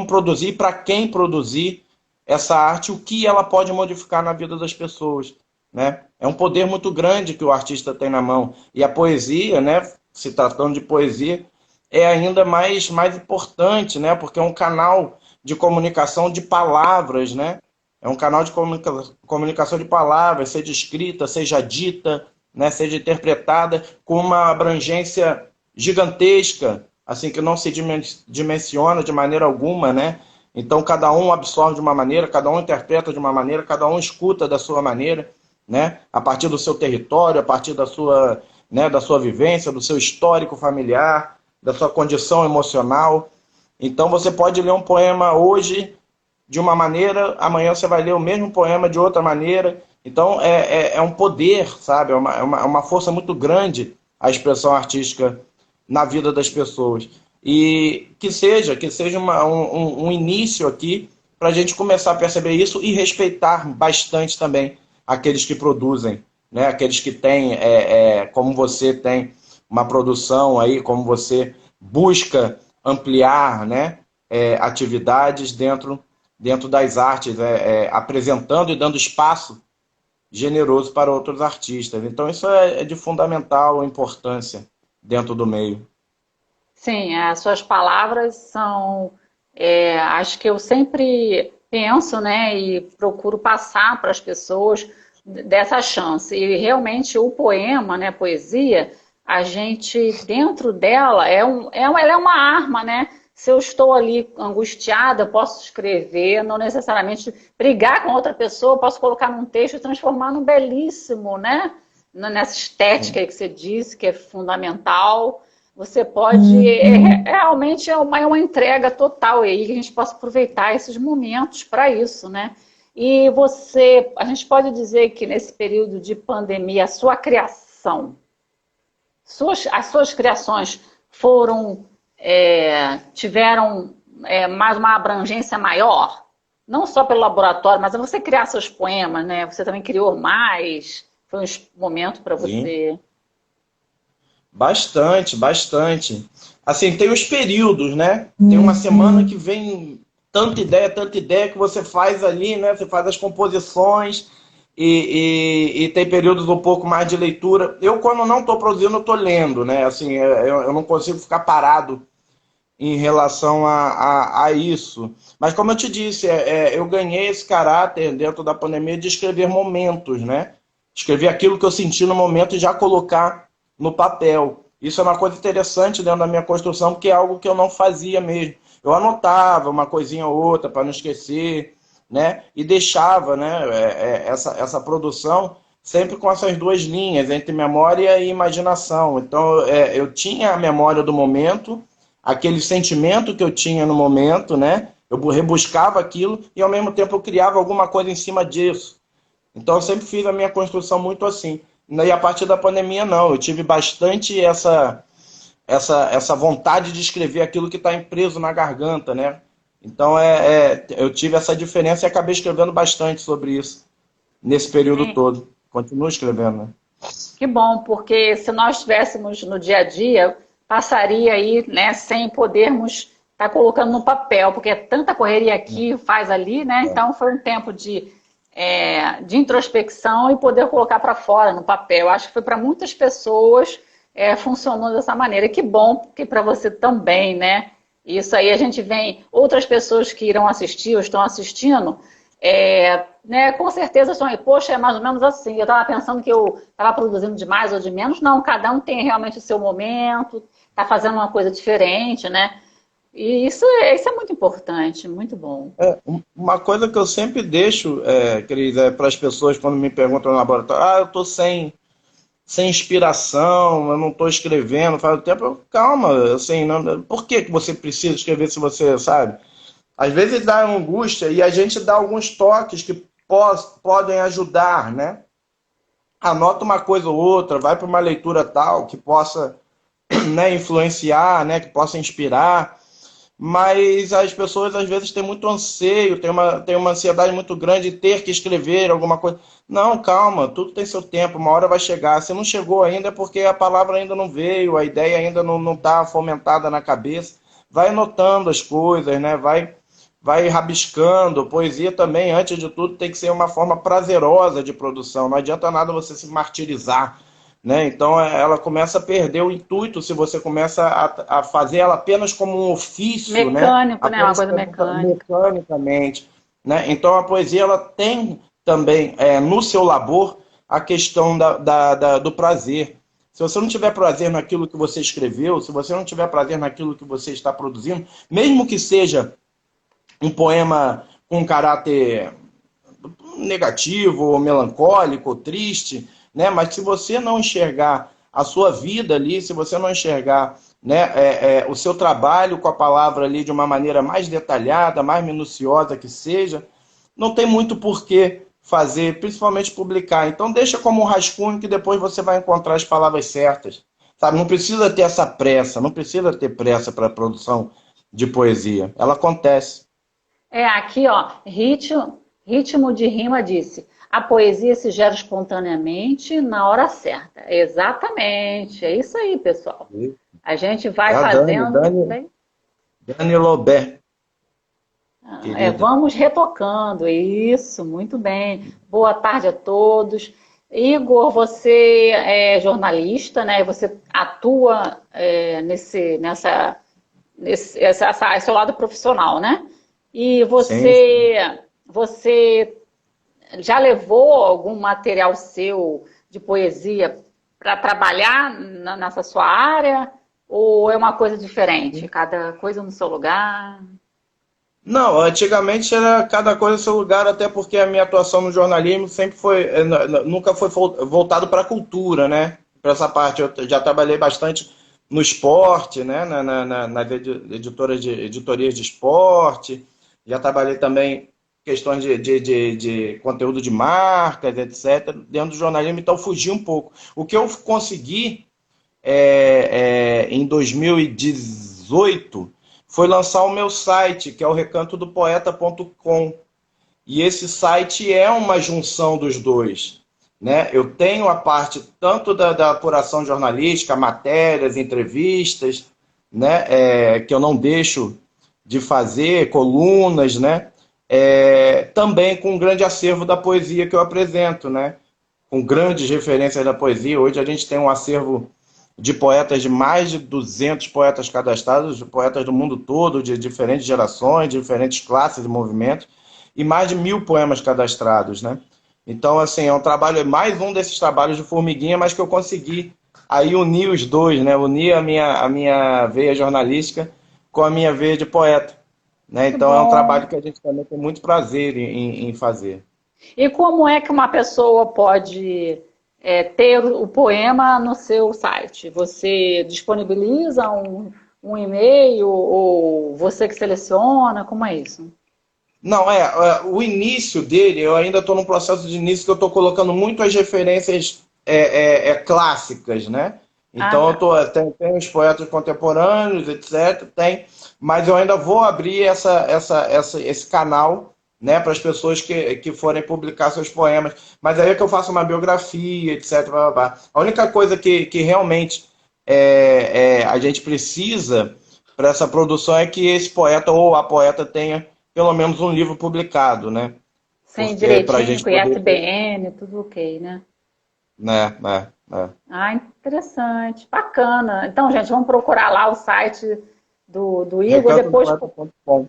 produzir, para quem produzir essa arte, o que ela pode modificar na vida das pessoas, né? É um poder muito grande que o artista tem na mão. E a poesia, né, se tratando de poesia, é ainda mais importante, né? Porque é um canal de comunicação de palavras, né? É um canal de comunicação de palavras, seja escrita, seja dita, né? Seja interpretada com uma abrangência gigantesca, assim que não se dimensiona de maneira alguma, né? Então cada um absorve de uma maneira, cada um interpreta de uma maneira, cada um escuta da sua maneira, né? A partir do seu território, a partir da sua vivência, do seu histórico familiar, da sua condição emocional. Então você pode ler um poema hoje de uma maneira, amanhã você vai ler o mesmo poema de outra maneira. Então é um poder, sabe? É uma força muito grande a expressão artística na vida das pessoas. E que seja um início aqui para a gente começar a perceber isso e respeitar bastante também aqueles que produzem, né? Aqueles que têm, como você tem uma produção aí, como você busca ampliar, né? Atividades dentro das artes, apresentando e dando espaço generoso para outros artistas. Então isso é de fundamental importância dentro do meio. Sim, as suas palavras são as que eu sempre penso, né, e procuro passar para as pessoas dessa chance. E realmente o poema, né, a poesia, a gente dentro dela ela é uma arma, né? Se eu estou ali angustiada, eu posso escrever, não necessariamente brigar com outra pessoa, eu posso colocar num texto e transformar num belíssimo, né? Nessa estética que você disse, que é fundamental. Você pode. Realmente é uma entrega total aí, que a gente possa aproveitar esses momentos para isso, né? E a gente pode dizer que nesse período de pandemia, a sua criação, as suas criações tiveram mais uma abrangência maior, não só pelo laboratório, mas você criar seus poemas, né? Você também criou mais, foi um momento para Sim. você. Bastante, bastante. Assim, tem os períodos, né? Tem uma semana que vem tanta ideia que você faz ali, né? Você faz as composições e tem períodos um pouco mais de leitura. Eu, quando não estou produzindo, eu estou lendo, né? Assim, eu não consigo ficar parado em relação a isso. Mas como eu te disse, eu ganhei esse caráter dentro da pandemia de escrever momentos, né? Escrever aquilo que eu senti no momento e já colocar no papel. Isso é uma coisa interessante dentro da minha construção, porque é algo que eu não fazia mesmo. Eu anotava uma coisinha ou outra para não esquecer, né? E deixava, né, essa produção sempre com essas duas linhas, entre memória e imaginação. Então, eu tinha a memória do momento, aquele sentimento que eu tinha no momento, né? Eu rebuscava aquilo e, ao mesmo tempo, eu criava alguma coisa em cima disso. Então, eu sempre fiz a minha construção muito assim. E a partir da pandemia, não. Eu tive bastante essa vontade de escrever aquilo que está preso na garganta, né? Então, eu tive essa diferença e acabei escrevendo bastante sobre isso nesse período Sim. todo. Continuo escrevendo, né? Que bom, porque se nós estivéssemos no dia a dia, passaria aí, né, sem podermos estar colocando no papel, porque é tanta correria aqui, faz ali, né? Então foi um tempo de introspecção e poder colocar para fora no papel. Acho que foi para muitas pessoas, funcionou dessa maneira. Que bom que para você também, né? Isso aí a gente vem, outras pessoas que irão assistir ou estão assistindo, né, com certeza estão aí, poxa, é mais ou menos assim. Eu estava pensando que eu estava produzindo de mais ou de menos. Não, cada um tem realmente o seu momento, está fazendo uma coisa diferente, né? E isso é muito importante, muito bom. Uma coisa que eu sempre deixo, Cris, para as pessoas quando me perguntam no laboratório, eu estou sem inspiração, eu não estou escrevendo, faz tempo, calma, assim, não, por que você precisa escrever se você sabe? Às vezes dá angústia e a gente dá alguns toques que podem ajudar, né? Anota uma coisa ou outra, vai para uma leitura tal que possa, né, influenciar, né, que possa inspirar, mas as pessoas às vezes têm muito anseio, têm uma ansiedade muito grande de ter que escrever alguma coisa. Não, calma, tudo tem seu tempo, uma hora vai chegar. Se não chegou ainda é porque a palavra ainda não veio, a ideia ainda não está fomentada na cabeça. Vai anotando as coisas, né? Vai rabiscando. Poesia também, antes de tudo, tem que ser uma forma prazerosa de produção. Não adianta nada você se martirizar, né? Então ela começa a perder o intuito se você começa a fazer ela apenas como um ofício, né? Mecânico, né? Uma Apenas coisa mecânica. mecanicamente, né? Então a poesia ela tem também no seu labor a questão do prazer. Se você não tiver prazer naquilo que você escreveu, se você não tiver prazer naquilo que você está produzindo, mesmo que seja um poema com um caráter negativo, ou melancólico, ou triste, né? Mas se você não enxergar a sua vida ali, se você não enxergar, né, o seu trabalho com a palavra ali de uma maneira mais detalhada, mais minuciosa que seja, não tem muito porquê fazer, principalmente publicar. Então deixa como um rascunho que depois você vai encontrar as palavras certas. Sabe? Não precisa ter essa pressa, não precisa ter pressa para a produção de poesia. Ela acontece. Aqui, ó, ritmo de rima disse: a poesia se gera espontaneamente na hora certa. Exatamente, é isso aí, pessoal. A gente É vai a fazendo. Dani Lobé, querida. Vamos retocando, isso, muito bem. Boa tarde a todos. Igor, você é jornalista, né? Você atua esse seu lado profissional, né? E Sim, sim. você já levou algum material seu de poesia para trabalhar nessa sua área? Ou é uma coisa diferente? Cada coisa no seu lugar? Não, antigamente era cada coisa no seu lugar, até porque a minha atuação no jornalismo sempre foi, nunca foi voltado para a cultura, né? Para essa parte, eu já trabalhei bastante no esporte, né? Nas editorias de esporte, já trabalhei também questões de conteúdo de marcas, etc., dentro do jornalismo, então fugi um pouco. O que eu consegui em 2018 foi lançar o meu site, que é o recantodopoeta.com. E esse site é uma junção dos dois, né? Eu tenho a parte tanto da apuração jornalística, matérias, entrevistas, né? Que eu não deixo de fazer colunas, né? Também com um grande acervo da poesia que eu apresento, né? Com grandes referências da poesia. Hoje a gente tem um acervo de poetas, de mais de 200 poetas cadastrados, de poetas do mundo todo, de diferentes gerações, de diferentes classes e movimentos, e mais de 1.000 poemas cadastrados, né? Então, assim, é um trabalho, é mais um desses trabalhos de formiguinha, mas que eu consegui aí unir os dois, né? Unir a minha veia jornalística com a minha veia de poeta, né? Que Então é um bom. trabalho que a gente também tem muito prazer em fazer. E como é que uma pessoa pode ter o poema no seu site? Você disponibiliza um e-mail ou você que seleciona? Como é isso? Não, o início dele, eu ainda estou num processo de início que eu estou colocando muito as referências clássicas, né? Ah, Então tá. tem os poetas contemporâneos, etc. Tem, mas eu ainda vou abrir esse canal, né, para as pessoas que forem publicar seus poemas. Mas aí é que eu faço uma biografia, etc. Blá, blá, blá. A única coisa que realmente a gente precisa para essa produção é que esse poeta ou a poeta tenha pelo menos um livro publicado, né? Sim, Porque para a direitinho, gente com poder ter, ISBN, tudo ok, né? né. Ah, interessante, bacana. Então, gente, vamos procurar lá o site do Igor. Depois, Recantodopoeta.com.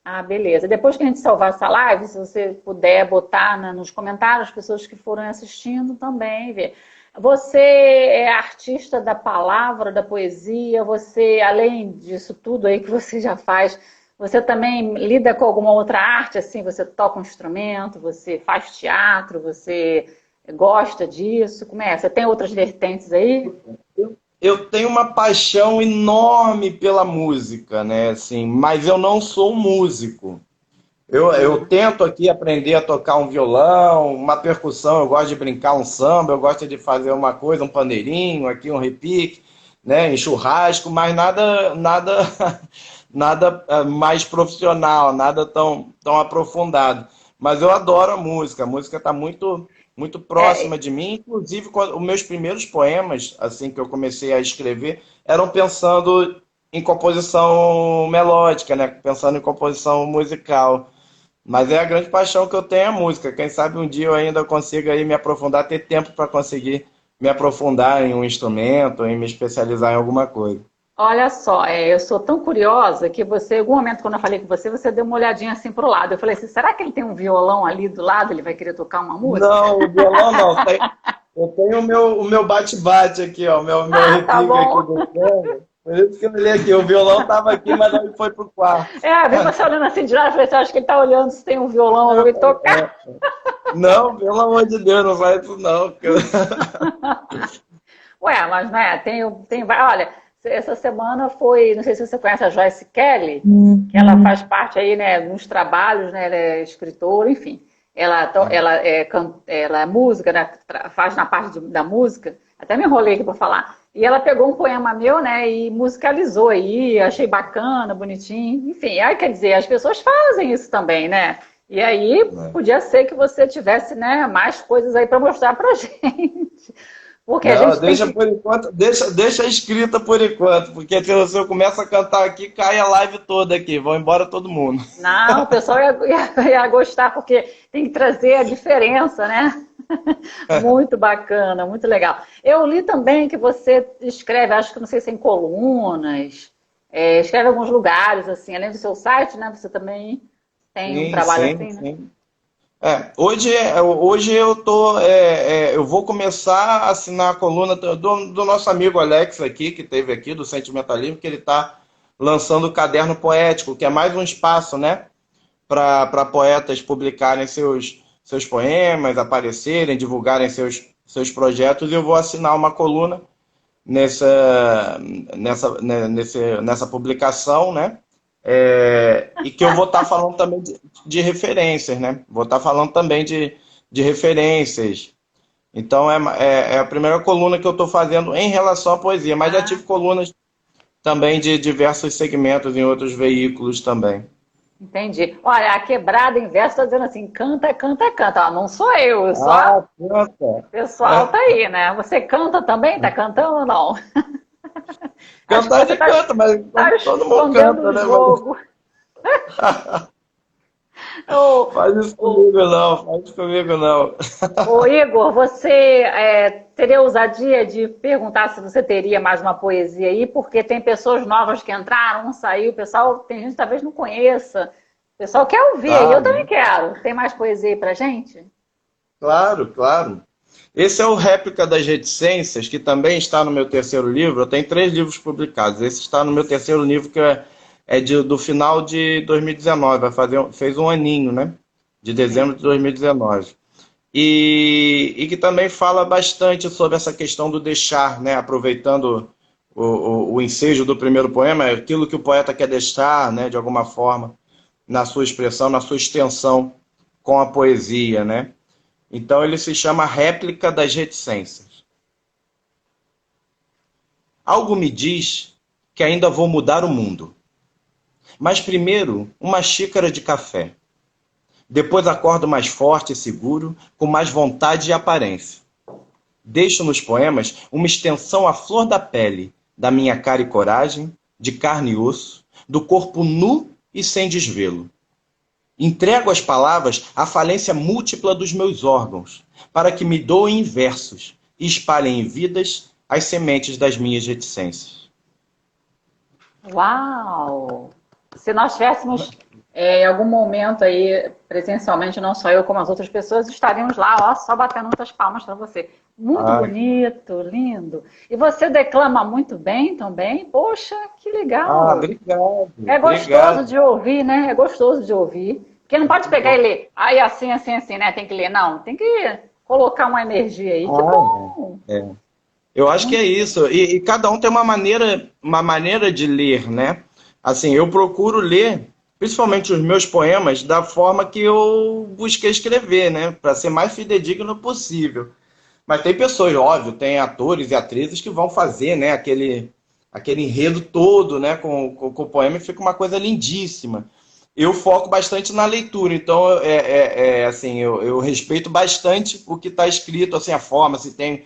ah, beleza. Depois que a gente salvar essa live, se você puder botar nos comentários, as pessoas que foram assistindo também, ver. Você é artista da palavra, da poesia, você, além disso tudo aí que você já faz, você também lida com alguma outra arte, assim, você toca um instrumento, você faz teatro, você gosta disso, como é? Você tem outras vertentes aí? Eu tenho uma paixão enorme pela música, né? Assim, mas eu não sou um músico. Eu tento aqui aprender a tocar um violão, uma percussão, eu gosto de brincar um samba, eu gosto de fazer uma coisa, um pandeirinho, aqui um repique, né, em churrasco, mas nada, nada mais profissional, nada tão aprofundado. Mas eu adoro a música está muito É, próxima de mim, inclusive os meus primeiros poemas, assim que eu comecei a escrever, eram pensando em composição melódica, né, pensando em composição musical. Mas é a grande paixão que eu tenho é a música. Quem sabe um dia eu ainda consiga aí me aprofundar, ter tempo para conseguir me aprofundar em um instrumento, em me especializar em alguma coisa. olha só, eu sou tão curiosa que você, em algum momento, quando eu falei com você, você deu uma olhadinha assim pro lado. Eu falei assim, será que ele tem um violão ali do lado? Ele vai querer tocar uma música? Não, o violão não. Eu tenho o meu bate-bate aqui, ó, o meu Ah, tá repique aqui bom. do piano. Por isso que eu olhei aqui. O violão estava aqui, mas não foi pro quarto. Vi você olhando assim de lado, eu falei assim, acho que ele tá olhando se tem um violão, eu vou tocar. Não, pelo amor de Deus, não faz isso não. Ué, mas né, olha, essa semana foi, não sei se você conhece a Joyce Kelly, que ela faz parte aí, né, nos trabalhos, né, ela é escritora, enfim. Ela é música, né, faz na parte da música, até me enrolei aqui para falar. E ela pegou um poema meu, né, e musicalizou aí, achei bacana, bonitinho, enfim. Aí quer dizer, as pessoas fazem isso também, né? E aí podia ser que você tivesse, né, mais coisas aí para mostrar pra gente. Porque a Não, gente tem deixa que. por enquanto, deixa escrita por enquanto, porque se eu começo a cantar aqui, cai a live toda aqui, vão embora todo mundo. Não, o pessoal ia gostar, porque tem que trazer a diferença, né? Muito bacana, muito legal. Eu li também que você escreve, acho que não sei se é em colunas, escreve em alguns lugares, assim, além do seu site, né? Você também tem um Sim, trabalho sim, assim, né? sim. Hoje eu vou começar a assinar a coluna do nosso amigo Alex aqui, que teve aqui, do Sentimentalismo, que ele está lançando o Caderno Poético, que é mais um espaço, né, para poetas publicarem seus poemas, aparecerem, divulgarem seus projetos, e eu vou assinar uma coluna nessa publicação, né? E que eu vou estar falando também de referências, né? Vou estar falando também de referências. Então é a primeira coluna que eu estou fazendo em relação à poesia, mas já Ah, tive colunas também de diversos segmentos em outros veículos também. entendi. Olha, a quebrada inversa está dizendo assim, canta, canta, canta. Ó, não sou eu, só Ah, canta! o pessoal tá aí, né? Você canta também? Tá cantando ou não? Acho que Cantar você ele canta, mas tá todo mundo escondendo canta, o né? jogo. Ô, Faz isso ô, comigo não, faz isso comigo não. ô, Igor, você teria ousadia de perguntar se você teria mais uma poesia aí? Porque tem pessoas novas que entraram, saiu, o pessoal, tem gente que talvez não conheça. O pessoal quer ouvir aí, Ah, eu também quero. Tem mais poesia aí pra gente? claro, claro. Esse é o Réplica das Reticências, que também está no meu terceiro livro. Eu tenho 3 livros publicados. Esse está no meu terceiro livro, que do final de 2019. Fez um aninho, né? De Sim. dezembro de 2019. E que também fala bastante sobre essa questão do deixar, né? Aproveitando o ensejo do primeiro poema, é aquilo que o poeta quer deixar, né? De alguma forma, na sua expressão, na sua extensão com a poesia, né? Então ele se chama Réplica das Reticências. Algo me diz que ainda vou mudar o mundo. Mas primeiro, uma xícara de café. Depois acordo mais forte e seguro, com mais vontade e aparência. Deixo nos poemas uma extensão à flor da pele, da minha cara e coragem, de carne e osso, do corpo nu e sem desvelo. Entrego às palavras a falência múltipla dos meus órgãos, para que me doem em versos e espalhem em vidas as sementes das minhas reticências. Uau! Se nós tivéssemos em algum momento aí, presencialmente, não só eu como as outras pessoas, estaríamos lá, ó, só batendo muitas palmas para você. Muito Ah, bonito, lindo. E você declama muito bem também? Poxa, que legal! obrigado, É gostoso obrigado. de ouvir, né? É gostoso de ouvir. Porque não pode Muito pegar e bom. ler, aí assim, assim, assim, né? Tem que ler. Não, tem que colocar uma energia aí. Que Ah, bom! é. Eu acho que é Muito isso. E cada um tem uma maneira de ler, né? Assim, eu procuro ler, principalmente os meus poemas, da forma que eu busquei escrever, né? Para ser mais fidedigno possível. Mas tem pessoas, óbvio, tem atores e atrizes que vão fazer, né? Aquele enredo todo, né? Com o poema e fica uma coisa lindíssima. Eu foco bastante na leitura, então assim, eu respeito bastante o que está escrito, assim, a forma, se tem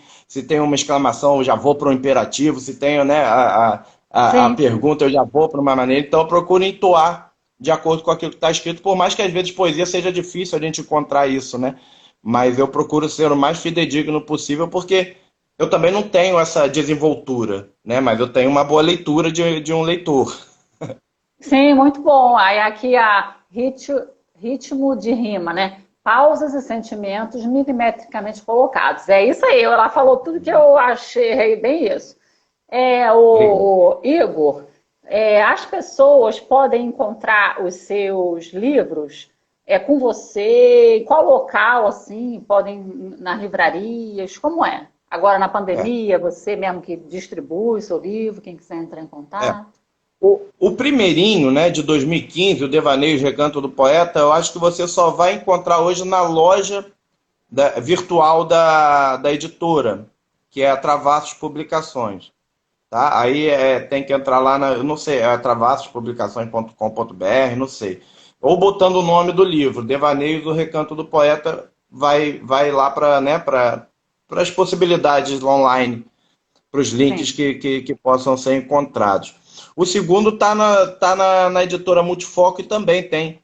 uma exclamação, eu já vou para o imperativo, se tem, né, a sim. pergunta, eu já vou para uma maneira, então eu procuro entoar de acordo com aquilo que está escrito, por mais que às vezes poesia seja difícil a gente encontrar isso, né? Mas eu procuro ser o mais fidedigno possível, porque eu também não tenho essa desenvoltura, né? Mas eu tenho uma boa leitura de um leitor. Sim, muito bom. Aí aqui ritmo de rima, né? Pausas e sentimentos milimetricamente colocados. É isso aí, ela falou tudo que eu achei bem isso. Obrigado. O Igor, as pessoas podem encontrar os seus livros com você, em qual local, assim, podem nas livrarias, como é? Agora na É, pandemia, você mesmo que distribui o seu livro, quem quiser entrar em é. contato. O primeirinho, né, de 2015, o Devaneios Recanto do Poeta, eu acho que você só vai encontrar hoje na loja virtual da editora, que é a Travassos Publicações. Tá? Aí tem que entrar lá, eu não sei, é travassospublicações.com.br, não sei. Ou botando o nome do livro, Devaneios do Recanto do Poeta, vai lá para, né, para as possibilidades online, para os links Sim. que possam ser encontrados. O segundo está na editora Multifoco e também tem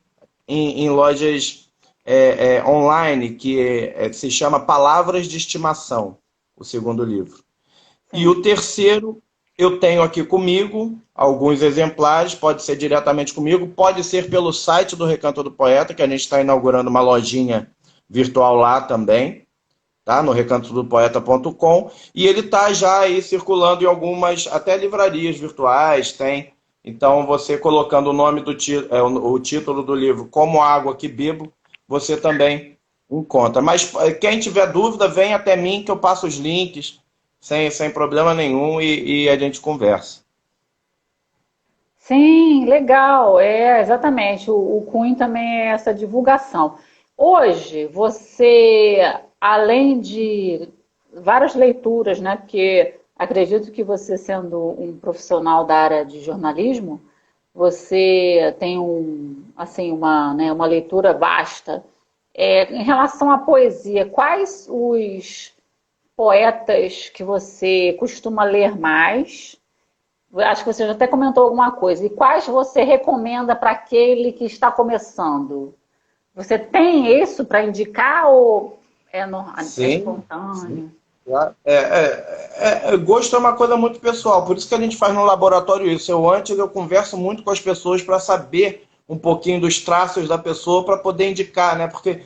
em lojas online, que se chama Palavras de Estimação, o segundo livro. E Sim. o terceiro, eu tenho aqui comigo alguns exemplares, pode ser diretamente comigo, pode ser pelo site do Recanto do Poeta, que a gente está inaugurando uma lojinha virtual lá também, tá? No recantodopoeta.com, e ele está já aí circulando em algumas, até livrarias virtuais, tem. Então, você colocando o nome o título do livro Como Água que Bebo, você também encontra. Mas quem tiver dúvida, vem até mim que eu passo os links sem problema nenhum e a gente conversa. Sim, legal. É, exatamente. O Cunho também é essa divulgação. Hoje, você, além de várias leituras, né? Porque acredito que você, sendo um profissional da área de jornalismo, você tem assim, né, uma leitura vasta. Em relação à poesia, quais os poetas que você costuma ler mais? Acho que você já até comentou alguma coisa. E quais você recomenda para aquele que está começando? Você tem isso para indicar ou é Sim, sim. espontâneo? Claro. Gosto é uma coisa muito pessoal, por isso que a gente faz no laboratório isso. Eu converso muito com as pessoas para saber um pouquinho dos traços da pessoa para poder indicar, né? Porque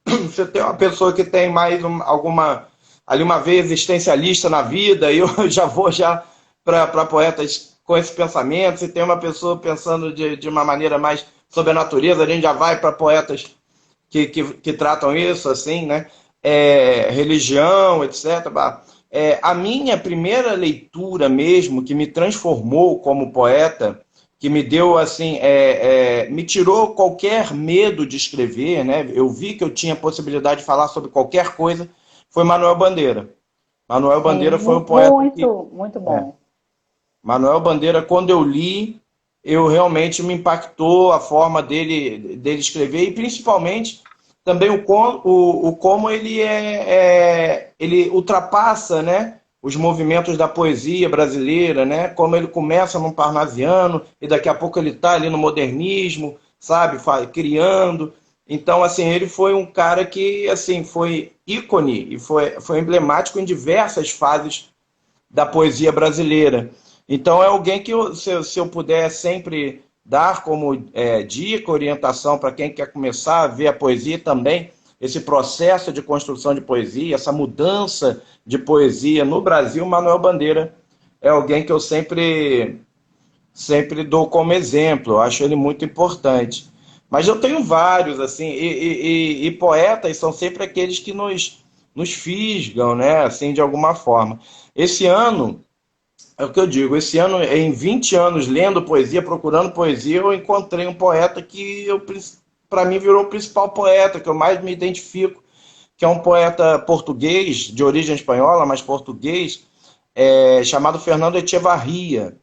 você tem uma pessoa que tem mais alguma ali uma veia existencialista na vida, e eu já vou já para poetas com esse pensamento. Se tem uma pessoa pensando de uma maneira mais sobre a natureza, a gente já vai para poetas que tratam isso, assim, né? Religião, etc. A minha primeira leitura mesmo, que me transformou como poeta, que me deu assim, me tirou qualquer medo de escrever, né? Eu vi que eu tinha possibilidade de falar sobre qualquer coisa, foi Manuel Bandeira. Manuel Sim, Bandeira foi um poeta que muito, muito bom. Manuel Bandeira, quando eu li, eu realmente me impactou a forma dele escrever e principalmente também o como ele ultrapassa, né, os movimentos da poesia brasileira, né, como ele começa num parnasiano e daqui a pouco ele está ali no modernismo, sabe, criando. Então, assim, ele foi um cara que, assim, foi ícone e foi emblemático em diversas fases da poesia brasileira. Então é alguém que, se eu puder sempre dar como dica, orientação para quem quer começar a ver a poesia também, esse processo de construção de poesia, essa mudança de poesia no Brasil, Manuel Bandeira é alguém que eu sempre dou como exemplo, eu acho ele muito importante. Mas eu tenho vários, assim, e poetas são sempre aqueles que nos fisgam, né, assim, de alguma forma. Esse ano, é o que eu digo, esse ano, em 20 anos lendo poesia, procurando poesia, eu encontrei um poeta que para mim virou o principal poeta, que eu mais me identifico, que é um poeta português, de origem espanhola, mas português, chamado Fernando Echevarria,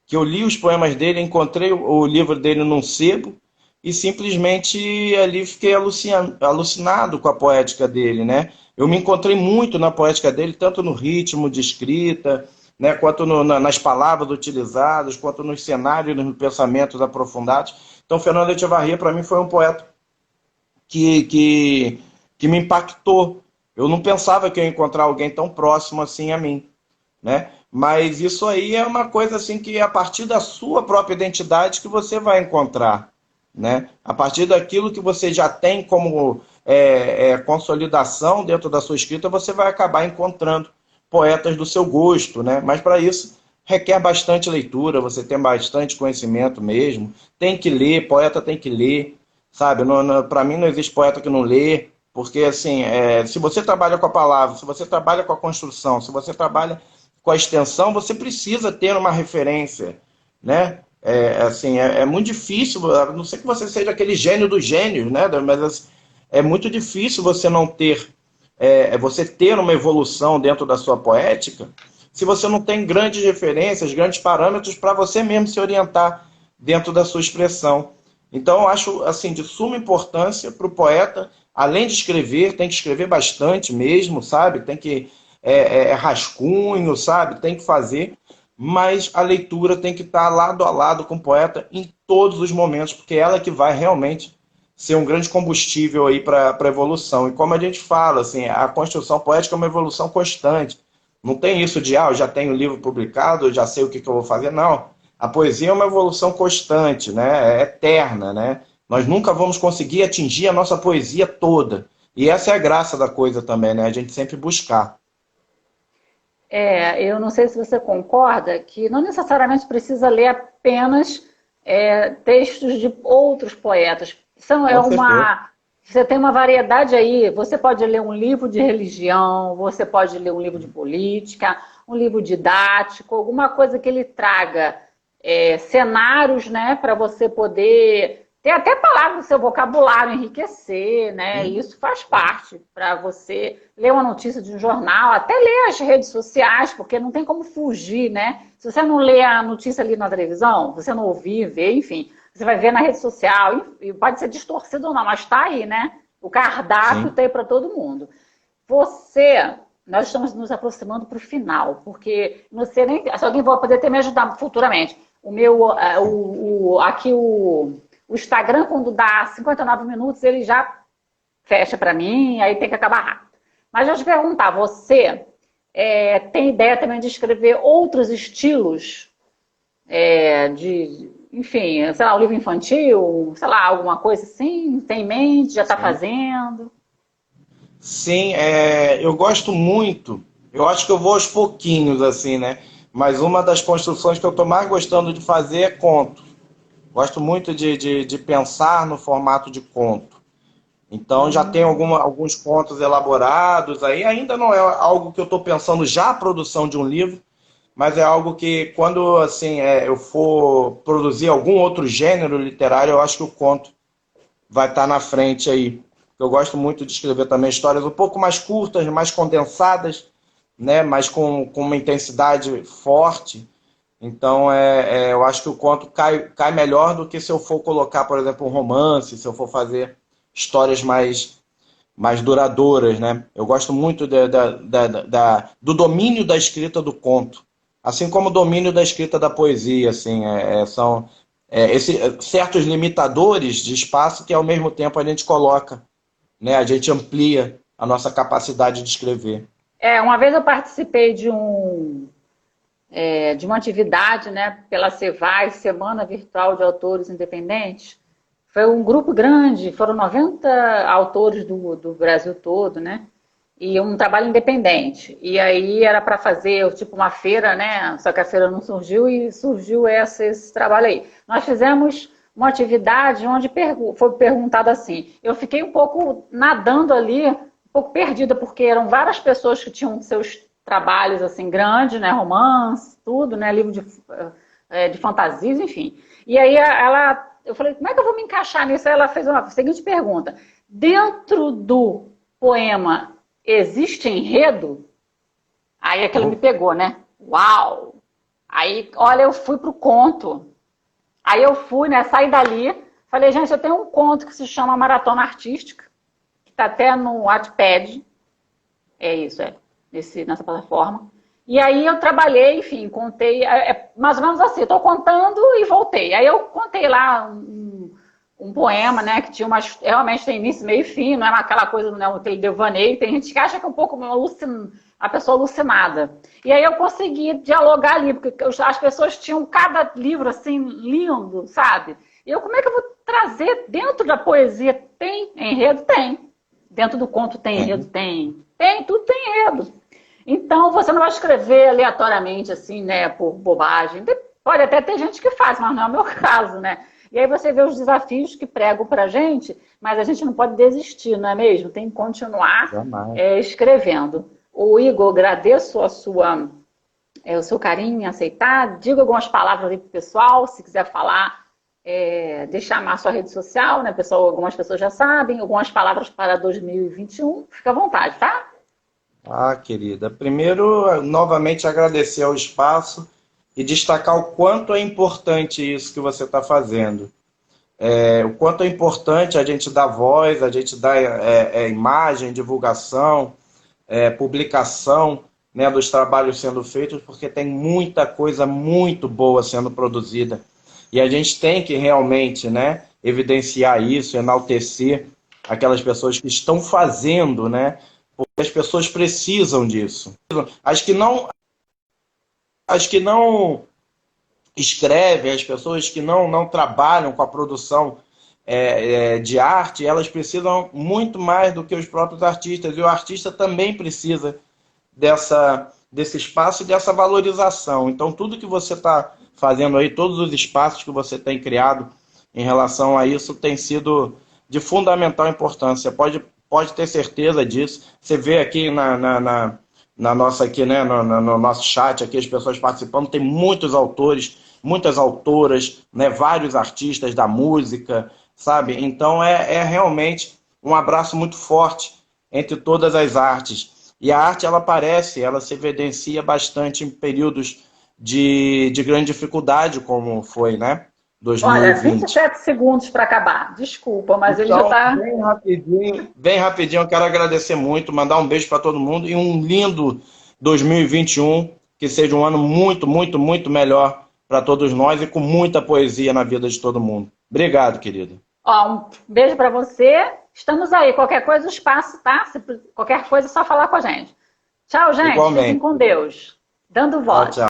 que eu li os poemas dele, encontrei o livro dele num sebo e simplesmente ali fiquei alucinado com a poética dele, né? Eu me encontrei muito na poética dele, tanto no ritmo de escrita, né, quanto nas palavras utilizadas, quanto nos cenários, nos pensamentos aprofundados. Então, Fernando Echevarria, para mim, foi um poeta que, que, que me impactou. Eu não pensava que eu ia encontrar alguém tão próximo assim a mim, né? Mas isso aí é uma coisa assim que é a partir da sua própria identidade que você vai encontrar, né? A partir daquilo que você já tem como consolidação dentro da sua escrita, você vai acabar encontrando poetas do seu gosto, né? Mas para isso requer bastante leitura, você tem bastante conhecimento mesmo, tem que ler, poeta tem que ler, sabe? Para mim não existe poeta que não lê, porque assim, se você trabalha com a palavra, se você trabalha com a construção, se você trabalha com a extensão, você precisa ter uma referência, né? Assim, muito difícil, a não ser que você seja aquele gênio dos gênios, né? Mas assim, é muito difícil você não ter, você ter uma evolução dentro da sua poética, se você não tem grandes referências, grandes parâmetros para você mesmo se orientar dentro da sua expressão. Então, eu acho assim de suma importância para o poeta, além de escrever, tem que escrever bastante mesmo, sabe? Tem que rascunho, sabe? Tem que fazer, mas a leitura tem que estar lado a lado com o poeta em todos os momentos, porque é ela que vai realmente ser um grande combustível aí para a evolução. E como a gente fala, assim, a construção poética é uma evolução constante. Não tem isso de, eu já tenho o livro publicado, eu já sei o que eu vou fazer. Não. A poesia é uma evolução constante, né? É eterna, né? Nós nunca vamos conseguir atingir a nossa poesia toda. E essa é a graça da coisa também, né? A gente sempre buscar. Eu não sei se você concorda que não necessariamente precisa ler apenas textos de outros poetas. Com certeza. Você tem uma variedade aí. Você pode ler um livro de religião, você pode ler um livro de política, um livro didático, alguma coisa que ele traga cenários, né, para você poder ter até palavras no seu vocabulário, enriquecer, né? E Sim. isso faz parte para você ler uma notícia de um jornal, até ler as redes sociais, porque não tem como fugir, né? Se você não lê a notícia ali na televisão, você não ouvir, ver, enfim, você vai ver na rede social, e pode ser distorcido ou não, mas está aí, né? O cardápio Sim. está aí para todo mundo. Você nós estamos nos aproximando para o final, porque não sei nem se alguém vai poder me ajudar futuramente. O meu, aqui o Instagram, quando dá 59 minutos, ele já fecha para mim, aí tem que acabar rápido. Mas eu te perguntar, você tem ideia também de escrever outros estilos enfim, sei lá, um livro infantil, sei lá, alguma coisa assim? Tem em mente, já está fazendo? Sim, eu gosto muito. Eu acho que eu vou aos pouquinhos, assim, né? Mas uma das construções que eu estou mais gostando de fazer é conto. Gosto muito de pensar no formato de conto. Então já tenho alguns contos elaborados aí. Ainda não é algo que eu estou pensando já a produção de um livro, mas é algo que quando assim eu for produzir algum outro gênero literário, eu acho que o conto vai estar na frente aí. Eu gosto muito de escrever também histórias um pouco mais curtas, mais condensadas, né? Mas com uma intensidade forte. Então eu acho que o conto cai melhor do que se eu for colocar, por exemplo, um romance, se eu for fazer histórias mais duradouras, né? Eu gosto muito do domínio da escrita do conto, assim como o domínio da escrita da poesia, assim, são certos limitadores de espaço que ao mesmo tempo a gente coloca, né? A gente amplia a nossa capacidade de escrever. Uma vez eu participei de uma atividade, né, pela Cevaz, Semana Virtual de Autores Independentes. Foi um grupo grande, foram 90 autores do Brasil todo, né? E um trabalho independente. E aí era para fazer tipo uma feira, né? Só que a feira não surgiu e surgiu esse trabalho aí. Nós fizemos uma atividade onde foi perguntado assim. Eu fiquei um pouco nadando ali, um pouco perdida, porque eram várias pessoas que tinham seus trabalhos assim grandes, né? Romance, tudo, né? Livro de fantasias, enfim. E aí eu falei, como é que eu vou me encaixar nisso? Aí ela fez a seguinte pergunta: dentro do poema existe enredo? Aí aquilo me pegou, né? Uau! Aí, olha, eu fui pro conto. Aí eu fui, né? Saí dali. Falei, gente, eu tenho um conto que se chama Maratona Artística, que tá até no Wattpad. É isso, nessa plataforma. E aí eu trabalhei, enfim, contei, mais ou menos assim, estou contando e voltei. Aí eu contei lá um poema, né, que tinha realmente tem início, meio e fim, não é aquela coisa, né, aquele devaneio. Tem gente que acha que é um pouco a pessoa alucinada. E aí eu consegui dialogar ali, porque as pessoas tinham cada livro assim, lindo, sabe? E eu, como é que eu vou trazer dentro da poesia? Tem enredo? Tem. Dentro do conto tem enredo? Tem. Tudo tem enredo. Então, você não vai escrever aleatoriamente, assim, né, por bobagem. Pode até ter gente que faz, mas não é o meu caso, né? E aí você vê os desafios que pregam pra gente, mas a gente não pode desistir, não é mesmo? Tem que continuar escrevendo. O Igor, agradeço o seu carinho em aceitar. Diga algumas palavras aí pro pessoal, se quiser falar, deixar a sua rede social, né, pessoal? Algumas pessoas já sabem, algumas palavras para 2021. Fica à vontade, tá? Ah, querida, primeiro, novamente agradecer ao espaço e destacar o quanto é importante isso que você está fazendo. O quanto é importante a gente dar voz, a gente dar imagem, divulgação, publicação, né, dos trabalhos sendo feitos, porque tem muita coisa muito boa sendo produzida. E a gente tem que realmente, né, evidenciar isso, enaltecer aquelas pessoas que estão fazendo, né? Porque as pessoas precisam disso. As que não escrevem, as pessoas que não trabalham com a produção de arte, elas precisam muito mais do que os próprios artistas. E o artista também precisa desse espaço e dessa valorização. Então, tudo que você está fazendo aí, todos os espaços que você tem criado em relação a isso, tem sido de fundamental importância. Pode ter certeza disso. Você vê aqui na nossa aqui, né, no nosso chat aqui, as pessoas participando, tem muitos autores, muitas autoras, né, vários artistas da música, sabe? Então realmente um abraço muito forte entre todas as artes. E a arte, ela se evidencia bastante em períodos de grande dificuldade, como foi, né, Olha, 2020. 27 segundos para acabar. Desculpa, mas ele já Então, está... bem rapidinho, eu quero agradecer muito, mandar um beijo para todo mundo e um lindo 2021, que seja um ano muito, muito, muito melhor para todos nós e com muita poesia na vida de todo mundo. Obrigado, querido. Ó, um beijo para você. Estamos aí. Qualquer coisa, o espaço, tá? Qualquer coisa, é só falar com a gente. Tchau, gente. Fiquem Igualmente. com Deus. Dando Tchau, voz. tchau.